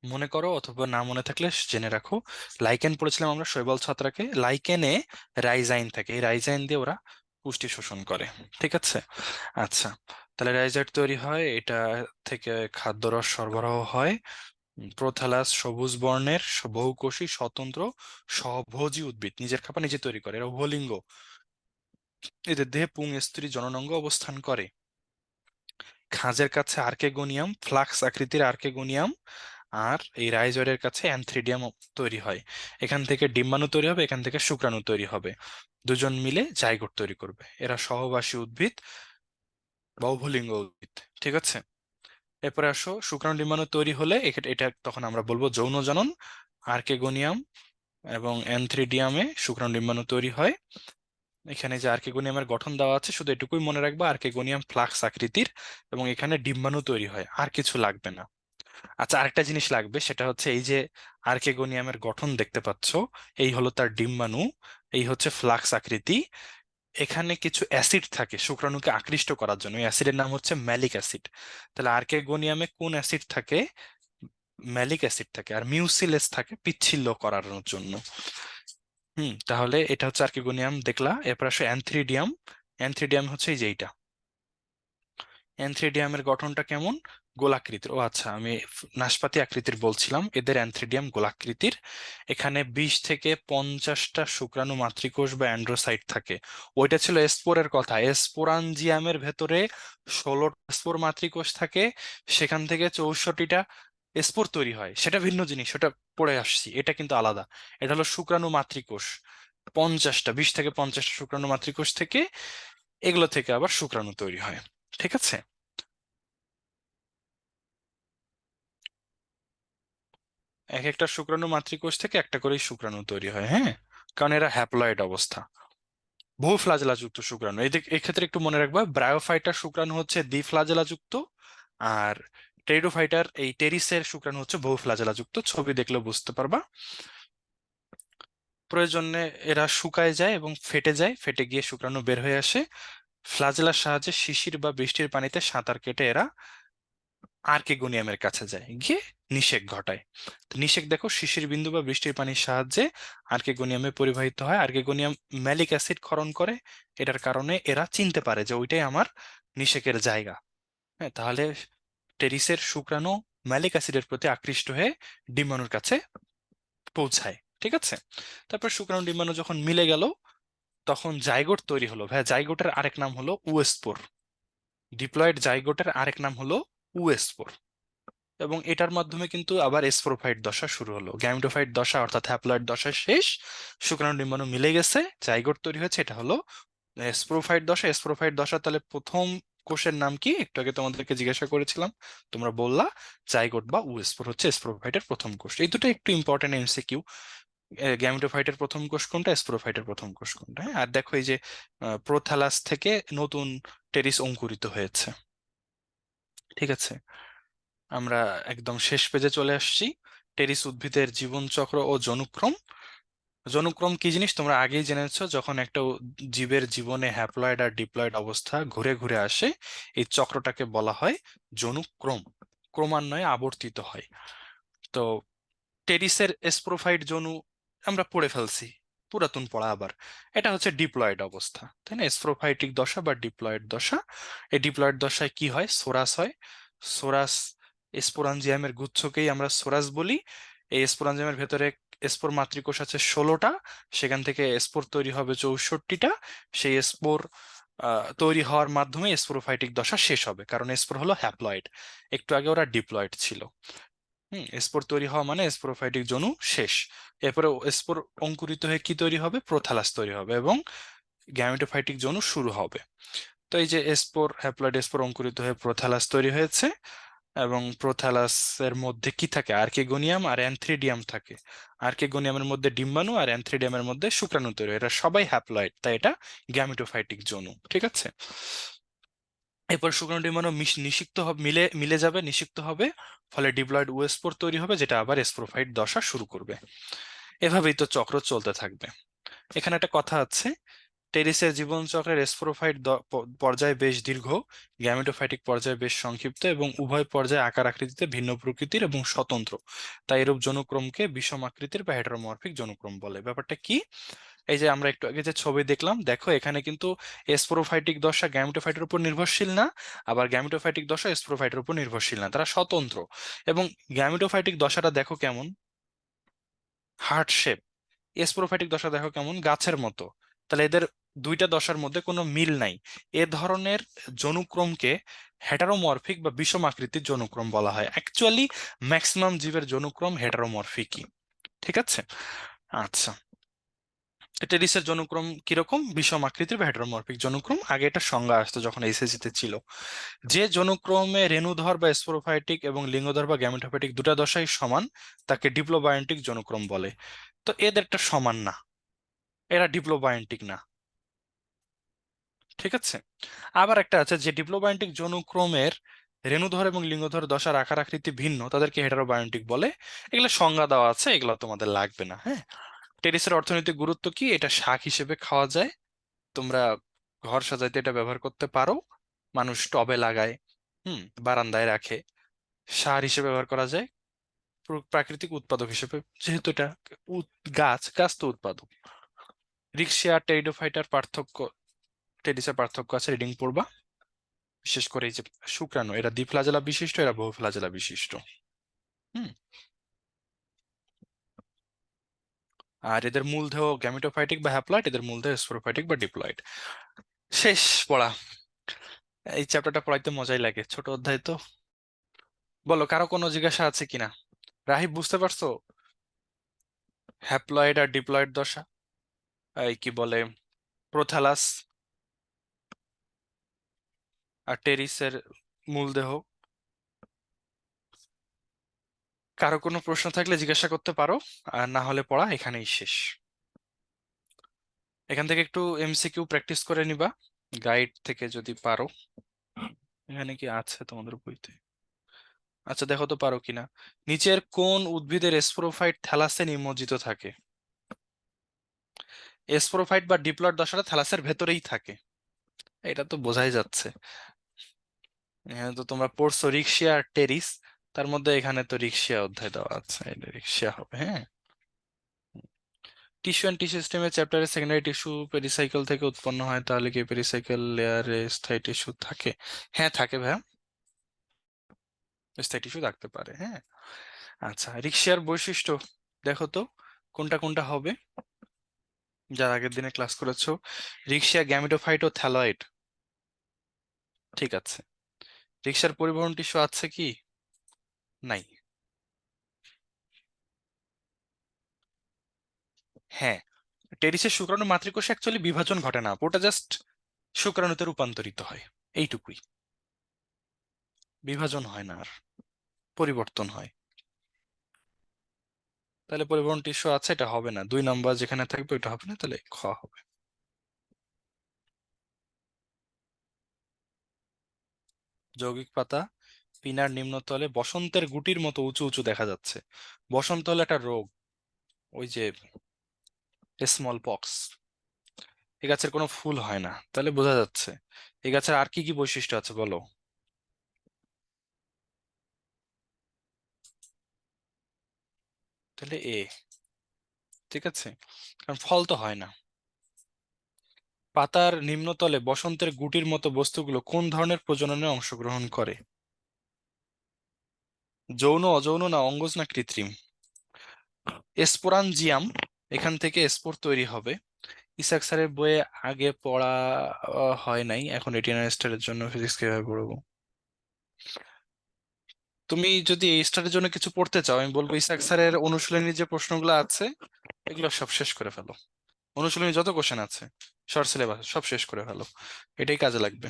মনে করো, অথবা না মনে থাকলে জেনে রাখো। লাইকেন পড়েছিলাম আমরা শৈবাল ছত্রাকে, লাইকেনে রাইজাইন থাকে, এই রাইজাইন দিয়ে ওরা পুষ্টি শোষণ করে। ঠিক আছে, আচ্ছা। তাহলে রাইজাইট তৈরি হয়, এটা থেকে খাদ্যরস সরবরাহ হয়। প্রোথালাস সবুজ বর্ণের বহুকোষী স্বতন্ত্র স্বভোজী উদ্ভিদ, নিজের খাবার নিজে তৈরি করে, এরা উভলিঙ্গ। এদের দেহে পুং স্ত্রী জননাঙ্গ অবস্থান করে। খাঁজের কাছে আর্কেগোনিয়াম, ফ্লাক্স আকৃতির আর্কেগোনিয়াম, আর এই রাইজয়েডের কাছে অ্যানথ্রিডিয়াম তৈরি হয়। এখান থেকে ডিম্বাণু তৈরি হবে, এখান থেকে শুক্রাণু তৈরি হবে। দুজন মিলে জাইগোট তৈরি করবে। এরা সহবাসী উদ্ভিদ, বহুলিঙ্গ উদ্ভিদ। ঠিক আছে, এরপরে আসো, শুক্রাণু ডিম্বাণু তৈরি হলে এটা তখন আমরা বলবো যৌন জনন। আর্কেগোনিয়াম এবং অ্যানথ্রিডিয়ামে শুক্রাণু ডিম্বাণু তৈরি হয়। এখানে যে আর্কেগোনিয়ামের গঠন দেওয়া আছে শুধু এটুকুই মনে রাখবা, আর্কেগোনিয়াম ফ্লাক্স আকৃতির, এবং এখানে ডিম্বাণু তৈরি হয়, আর কিছু লাগবে না। আচ্ছা, আরেকটা জিনিস লাগবে, সেটা হচ্ছে এই যে আর্কেগোনিয়ামের গঠন দেখতে পাচ্ছ, এই হলো তার ডিম্বাণু, এই হচ্ছে ফ্লাক্স আকৃতি। এখানে কিছু অ্যাসিড থাকে শুক্রাণুকে আকৃষ্ট করার জন্য, এই অ্যাসিডের নাম হচ্ছে ম্যালিক অ্যাসিড। তাহলে আর্কেগোনিয়ামে কোন অ্যাসিড থাকে? ম্যালিক অ্যাসিড থাকে। আর মিউসিলেস থাকে পিচ্ছিল্য করানোর জন্য। তাহলে এটা হচ্ছে আর্কিগোনিয়াম দেখলা। এরপর আসে অ্যানথ্রিডিয়াম। অ্যানথ্রিডিয়াম হচ্ছে এই যে এইটা। অ্যানথ্রিডিয়ামের গঠনটা কেমন? গোলাকৃতির। ও আচ্ছা, আমি নাশপাতি আকৃতির বলছিলাম, এদের অ্যানথ্রিডিয়াম গোলাকৃতির। এখানে 20 থেকে 50টা শুক্রাণু মাতৃকোষ বা অ্যান্ড্রোসাইট থাকে। ওইটা ছিল স্পোরের কথা। স্পোরাঞ্জিয়ামের ভেতরে 16টা স্পোর মাতৃকোষ থাকে, সেখান থেকে 64টা স্পোর তৈরি হয়, সেটা ভিন্ন জিনিস, ওটা পড়ে আসছি, এটা কিন্তু আলাদা। এটা হলো শুক্রাণু মাতৃকোষ। 20 থেকে 50টা শুক্রাণু মাতৃকোষ থেকে, এগুলো থেকে আবার শুক্রাণু তৈরি হয়। ঠিক আছে, এক একটা শুক্রাণু মাতৃকোষ থেকে একটা করেই শুক্রাণু তৈরি হয়, হ্যাঁ। কারণ এরা হ্যাপ্লয়েড অবস্থা, বহু ফ্লাজেলা যুক্ত শুক্রাণু। এক্ষেত্রে একটু মনে রাখবা, ব্রায়োফাইটার শুক্রাণু হচ্ছে দ্বি ফ্লাজেলা যুক্ত, আর টেরিডোফাইটার এই টেরিসের শুক্রাণু হচ্ছে বহু ফ্লাজেলা যুক্ত। ছবি দেখলে বুঝতে পারবা। প্রয়োজনে এরা শুকায় যায় এবং ফেটে যায়, ফেটে গিয়ে শুক্রাণু বের হয়ে আসে। ফ্লাজেলার সাহায্যে শিশির বা বৃষ্টির পানিতে সাঁতার কেটে এরা আর্কেগোনিয়ামের কাছে যায়, গিয়ে নিষেক ঘটায়। তো নিষেক দেখো, শিশির বিন্দু বা বৃষ্টির পানির সাহায্যে আর্কেগোনিয়ামে পরিবাহিত হয়। আর্কেগোনিয়াম ম্যালিক অ্যাসিড ক্ষরণ করে, এটার কারণে এরা চিনতে পারে যে ওইটাই আমার নিষেকের জায়গা। হ্যাঁ, তাহলে টেরিসের শুক্রাণু ম্যালিক অ্যাসিডের প্রতি আকৃষ্ট হয়ে ডিম্বাণুর কাছে পৌঁছায়। ঠিক আছে, তারপর শুক্রাণু ডিম্বাণু যখন মিলে গেল, তখন জাইগোট তৈরি হলো। ভাই, জাইগোটের আরেক নাম হলো উওস্পোর। ডিপ্লয়েড জাইগোটের আরেক নাম হলো উওস্পোর। এবং এটার মাধ্যমে কিন্তু আবার স্পোরোফাইট দশা শুরু হলো। গ্যামেটোফাইট দশা অর্থাৎ হ্যাপ্লয়েড দশা শেষ, শুক্রাণু ডিম্বাণু মিলে গেছে, জাইগোট তৈরি হয়েছে, এটা হলো স্পোরোফাইট দশা। স্পোরোফাইট দশা তাহলে প্রথম কোষের নাম কি? একটু আগে তোমাদেরকে জিজ্ঞাসা করেছিলাম, তোমরা বললা জাইগোট বা উস্পোর হচ্ছে স্পোরোফাইটের প্রথম কোষ। এই দুটো একটু ইম্পর্টেন্ট এমসিকিউ। গ্যামেটোফাইটের প্রথম কোষ কোনটা, স্পোরোফাইটের প্রথম কোষ কোনটা। হ্যাঁ, আর দেখো এই যে প্রোথ্যালাস থেকে নতুন টেরিস অঙ্কুরিত হয়েছে। ঠিক আছে, আমরা একদম শেষ পেজে চলে আসছি। টেরিস উদ্ভিদের জীবনচক্র ও জনুক্রম। জনুক্রম কি জিনিস তোমরা আগেই জেনেছো, যখন একটা জীবের জীবনে হ্যাপ্লয়েড আর ডিপ্লয়েড অবস্থা ঘুরে ঘুরে আসে, এই চক্রটাকে বলা হয় জনুক্রম। ক্রমান্বয়ে আবর্তিত হয়। তো টেরিসের স্পোরোফাইট জনু আমরা পড়ে ফেলছি, পুরাতন পড়া আবার। এটা হচ্ছে ডিপ্লয়েড অবস্থা, তাই না? স্পোরোফাইটিক দশা বা ডিপ্লয়েড দশা। এই ডিপ্লয়েড দশায় কি হয়? সোরাস হয়। সোরাস, স্পোরাঞ্জিয়ামের গুচ্ছকেই আমরা সোরাস বলি। এই স্পোরাঞ্জিয়ামের ভেতরে স্পোর মাতৃকোষ আছে 16টা, সেখান থেকে স্পোর তৈরি হবে 64টা। সেই স্পোর তৈরি হওয়ার মাধ্যমে স্পোরোফাইটিক দশা শেষ হবে, কারণ স্পোর হলো হ্যাপ্লয়েড, একটু আগে ওরা ডিপ্লয়েড ছিল। স্পোর তৈরি হওয়া মানে স্পোরোফাইটিক জনু শেষ। এরপরে স্পোর অঙ্কুরিত হয়ে কি তৈরি হবে? প্রোথালাস তৈরি হবে এবং গ্যামেটোফাইটিক জনু শুরু হবে। তো এই যে স্পোর, হ্যাপ্লয়েড স্পোর অঙ্কুরিত হয়ে প্রোথালাস তৈরি হয়েছে, এবং প্রোথালাসের মধ্যে কি থাকে? আর্কিগোনিয়াম আর অ্যানথ্রিডিয়াম থাকে। আর্কিগোনিয়ামের মধ্যে ডিম্বাণু আর অ্যানথ্রিডিয়ামের মধ্যে শুক্রাণু তৈরি হয়। এরা সবাই হ্যাপ্লয়েড, তাই এটা গ্যামেটোফাইটিক জনু। ঠিক আছে, এরপর শুক্রাণু ডিম্বাণু নিষিক্ত হবে, মিলে মিলে যাবে, নিষিক্ত হবে, ফলে ডিপ্লয়েড ওস্পোর তৈরি হবে, যেটা আবার স্পোরোফাইট দশা শুরু করবে। এভাবেই তো চক্র চলতে থাকবে। এখানে একটা কথা আছে, টেরিসের জীবনচক্রের স্পোরোফাইট পর্যায় বেশ দীর্ঘ, গ্যামেটোফাইটিক পর্যায় বেশ সংক্ষিপ্ত, এবং উভয় পর্যায়ে আকার আকৃতিতে ভিন্ন প্রকৃতির এবং স্বতন্ত্র। তাই এরূপ জনুক্রমকে বিষম আকৃতির বা হেটারোমরফিক জনুক্রম বলে। ব্যাপারটা কি? এই যে আমরা একটু আগে যে ছবি দেখলাম, দেখো এখানে কিন্তু স্পোরোফাইটিক দশা গ্যামেটোফাইটের উপর নির্ভরশীল না, আবার গ্যামেটোফাইটিক দশা স্পোরোফাইটের উপর নির্ভরশীল না, তারা স্বতন্ত্র। এবং গ্যামেটোফাইটিক দশাটা দেখো কেমন, হার্ট শেপ। স্পোরোফাইটিক দশা দেখো কেমন, গাছের মতো। তাহলে এদের দুইটা দশার মধ্যে কোনো মিল নাই। এ ধরনের জনুক্রমকে হেটারোমরফিক বা বিষম আকৃতির জনুক্রম বলা হয়। অ্যাকচুয়ালি ম্যাক্সিমাম জীবের জনুক্রম হেটারোমরফিকই। ঠিক আছে, আচ্ছা। টেরিসের জনুক্রম কিরকম? বিষম আকৃতির বা হেটারোমরফিক জনুক্রম। আগে এটা সংজ্ঞা আসতো যখন এইচএসসি তে ছিল। যে জনুক্রমে রেণুধর বা স্পোরোফাইটিক এবং লিঙ্গধর বা গ্যামেটোফাইটিক দুটা দশাই সমান, তাকে ডিপ্লোবায়োন্টিক জনুক্রম বলে। তো এদেরটা সমান না, এরা ডিপ্লোবায়োন্টিক না। ঠিক আছে, আবার একটা আছে যে ডিপ্লোবায়োন্টিক জনুক্রমের রেণুধর এবং লিঙ্গধর দশার আকার আকৃতি ভিন্ন, তাদেরকে হেটারোবায়োন্টিক বলে। এগুলো সংজ্ঞা দেওয়া আছে, এগুলো তোমাদের লাগবে না। হ্যাঁ, টেরিসের অর্থনৈতিক গুরুত্ব কি? এটা শাক হিসেবে খাওয়া যায়, তোমরা ঘর সাজাইতে এটা ব্যবহার করতে পারো, মানুষ টবে লাগায়, বারান্দায় রাখে, সার হিসেবে ব্যবহার করা যায়, প্রাকৃতিক উৎপাদক হিসেবে, যেহেতু এটা গাছ, গাছ তো উৎপাদক। রিক্সিয়া আর টেরিডোফাইটার পার্থক্য, টেরিসের পার্থক্য আছে, রিডিং পড়বা। বিশেষ করে এই যে শুক্রাণু, এরা দ্বিফ্লাজেলা বিশিষ্ট, এরা বহুফ্লাজেলা বিশিষ্ট। হুম, আর এদের মূলদেহ গ্যামেটোফাইটিক বা হ্যাপ্লয়েড, এদের মূলদেহ স্পোরোফাইটিক বা ডিপ্লয়েড। শেষ পড়া। এই চ্যাপ্টারটা পড়াইতে মজাই লাগে, ছোট অধ্যায় তো। বলো, কারো কোনো জিজ্ঞাসা আছে কিনা? রাহিব, বুঝতে পারছো হ্যাপ্লয়েড আর ডিপ্লয়েড দশা? এই কি বলে, প্রোথালাস আর টেরিসের মূলদেহ? কারো কোনো প্রশ্ন থাকলে জিজ্ঞাসা করতে পারো, আর না হলে পড়া এখানেই শেষ। এখান থেকে একটু এমসিকিউ প্র্যাকটিস করে নিবা, গাইড থেকে যদি পারো। এখানে কি আছে তোমাদের বইতে? আচ্ছা, দেখো তো পারো কিনা। নিচের কোন উদ্ভিদের স্পোরোফাইট থ্যালাসে নিমজ্জিত থাকে? স্পোরোফাইট বা ডিপ্লয়েড দশাটা থ্যালাসের ভেতরেই থাকে, এটা তো বোঝাই যাচ্ছে। এখানে তো তোমরা পড়ছো রিক্সিয়া আর টেরিস, তার মধ্যে এখানে তো রিক্সিয়া অধ্যায় দেওয়া আছে, এটা রিক্সিয়া হবে। হ্যাঁ, টিস্যু অ্যান্ড টিস্যু সিস্টেমের চ্যাপ্টারে সেকেন্ডারি টিস্যু পেরিসাইকেল থেকে উৎপন্ন হয়, তাহলে কি পেরিসাইকেল লেয়ারে স্থায়ী টিস্যু থাকে? হ্যাঁ থাকে ভাইয়া, স্থায়ী টিস্যু থাকতে পারে। হ্যাঁ, আচ্ছা, রিক্সিয়ার বৈশিষ্ট্য দেখো তো কোনটা কোনটা হবে, যার আগের দিনে ক্লাস করেছো। রিক্সিয়া গ্যামেটোফাইট ও থ্যালয়েড, ঠিক আছে। রিক্সার পরিবহন টিস্যু আছে কি? নাই। হ্যাঁ, টেরিসের শুক্রাণু মাতৃকোষে অ্যাকচুয়ালি বিভাজন ঘটে না, ওটা জাস্ট শুক্রাণুতে রূপান্তরিত হয়, এইটুকুই। বিভাজন হয় না আর, পরিবর্তন হয়। তাহলে পরিবহন টিস্যু আছে, এটা হবে না, 2 নম্বর যেখানে থাকবে ওটা হবে না, তাহলে খ হবে। যৌগিক পাতা পিনার নিম্নতলে বসন্তের গুটির মতো উঁচু উঁচু দেখা যাচ্ছে। বসন্ত হলো একটা রোগ, ওই যে স্মল পক্স। এই গাছের কোনো ফুল হয় না, তাহলে বোঝা যাচ্ছে। এই গাছের আর কি কি বৈশিষ্ট্য আছে বলো। তাহলে এ, ঠিক আছে, কারণ ফল তো হয় না। পাতার নিম্নতলে বসন্তের গুটির মতো বস্তুগুলো কোন ধরনের প্রজননে অংশগ্রহণ করে? যৌন, অযৌন, না অঙ্গজ, না কৃত্রিম? এসপোরানজিয়াম, এখান থেকে স্পোর তৈরি হবে। ইসাক স্যারের বইয়ে আগে পড়া হয় নাই, এখন রেটিনা স্টারের জন্য ফিজিক্স কিভাবে পড়বো? তুমি যদি এই স্টারের জন্য কিছু পড়তে চাও, আমি বলবো ইসাক স্যারের অনুশীলনী যে প্রশ্নগুলো আছে এগুলো সব শেষ করে ফেলো। অনুশীলনী যত কোশ্চেন আছে, শর্ট সিলেবাস, সব শেষ করে ফেলো, এটাই কাজে লাগবে।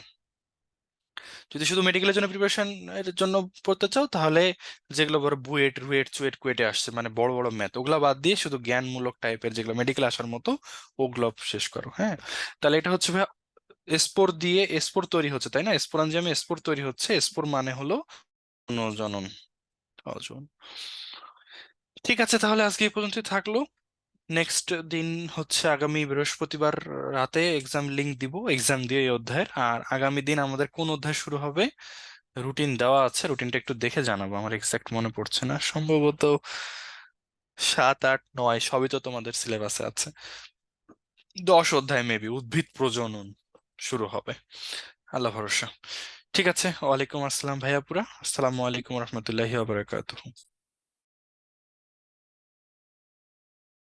যদি শুধু মেডিকেলের জন্য প্রিপারেশন এর জন্য পড়তে চাও, তাহলে যেগুলো বড় বুয়েট রুয়েট চুয়েট কুয়েটে আসছে, মানে বড় বড় ম্যাথ, ওগুলা বাদ দিয়ে শুধু জ্ঞানমূলক টাইপের যেগুলো মেডিকেল আসার মতো, ওগুলো শেষ করো। হ্যাঁ, তাহলে এটা হচ্ছে ভাই, স্পোর দিয়ে স্পোর তৈরি হচ্ছে, তাই না? স্পোরাঞ্জিয়ামে স্পোর তৈরি হচ্ছে, স্পোর মানে হলো জনন, অজন। ঠিক আছে, তাহলে আজকে এই পর্যন্তই থাকলো। নেক্সট দিন হচ্ছে আগামী বৃহস্পতিবার রাতে এক্সাম লিংক দিব, এক্সাম দিয়ে এই অধ্যায়ের। আর আগামী দিন আমাদের কোন অধ্যায় শুরু হবে রুটিন দেওয়া আছে, রুটিনটা একটু দেখে জানাবো, আমার এক্সাক্ট মনে পড়ছে না, সম্ভবত 7, 8, 9 সবই তো তোমাদের সিলেবাসে আছে। 10 অধ্যায় মেবি উদ্ভিদ প্রজনন শুরু হবে, আল্লাহ ভরসা। ঠিক আছে, ওয়ালাইকুম আসসালাম ভাইয়া পুরা, আসসালামু আলাইকুম রহমতুল্লাহি ওয়া বারাকাতুহু।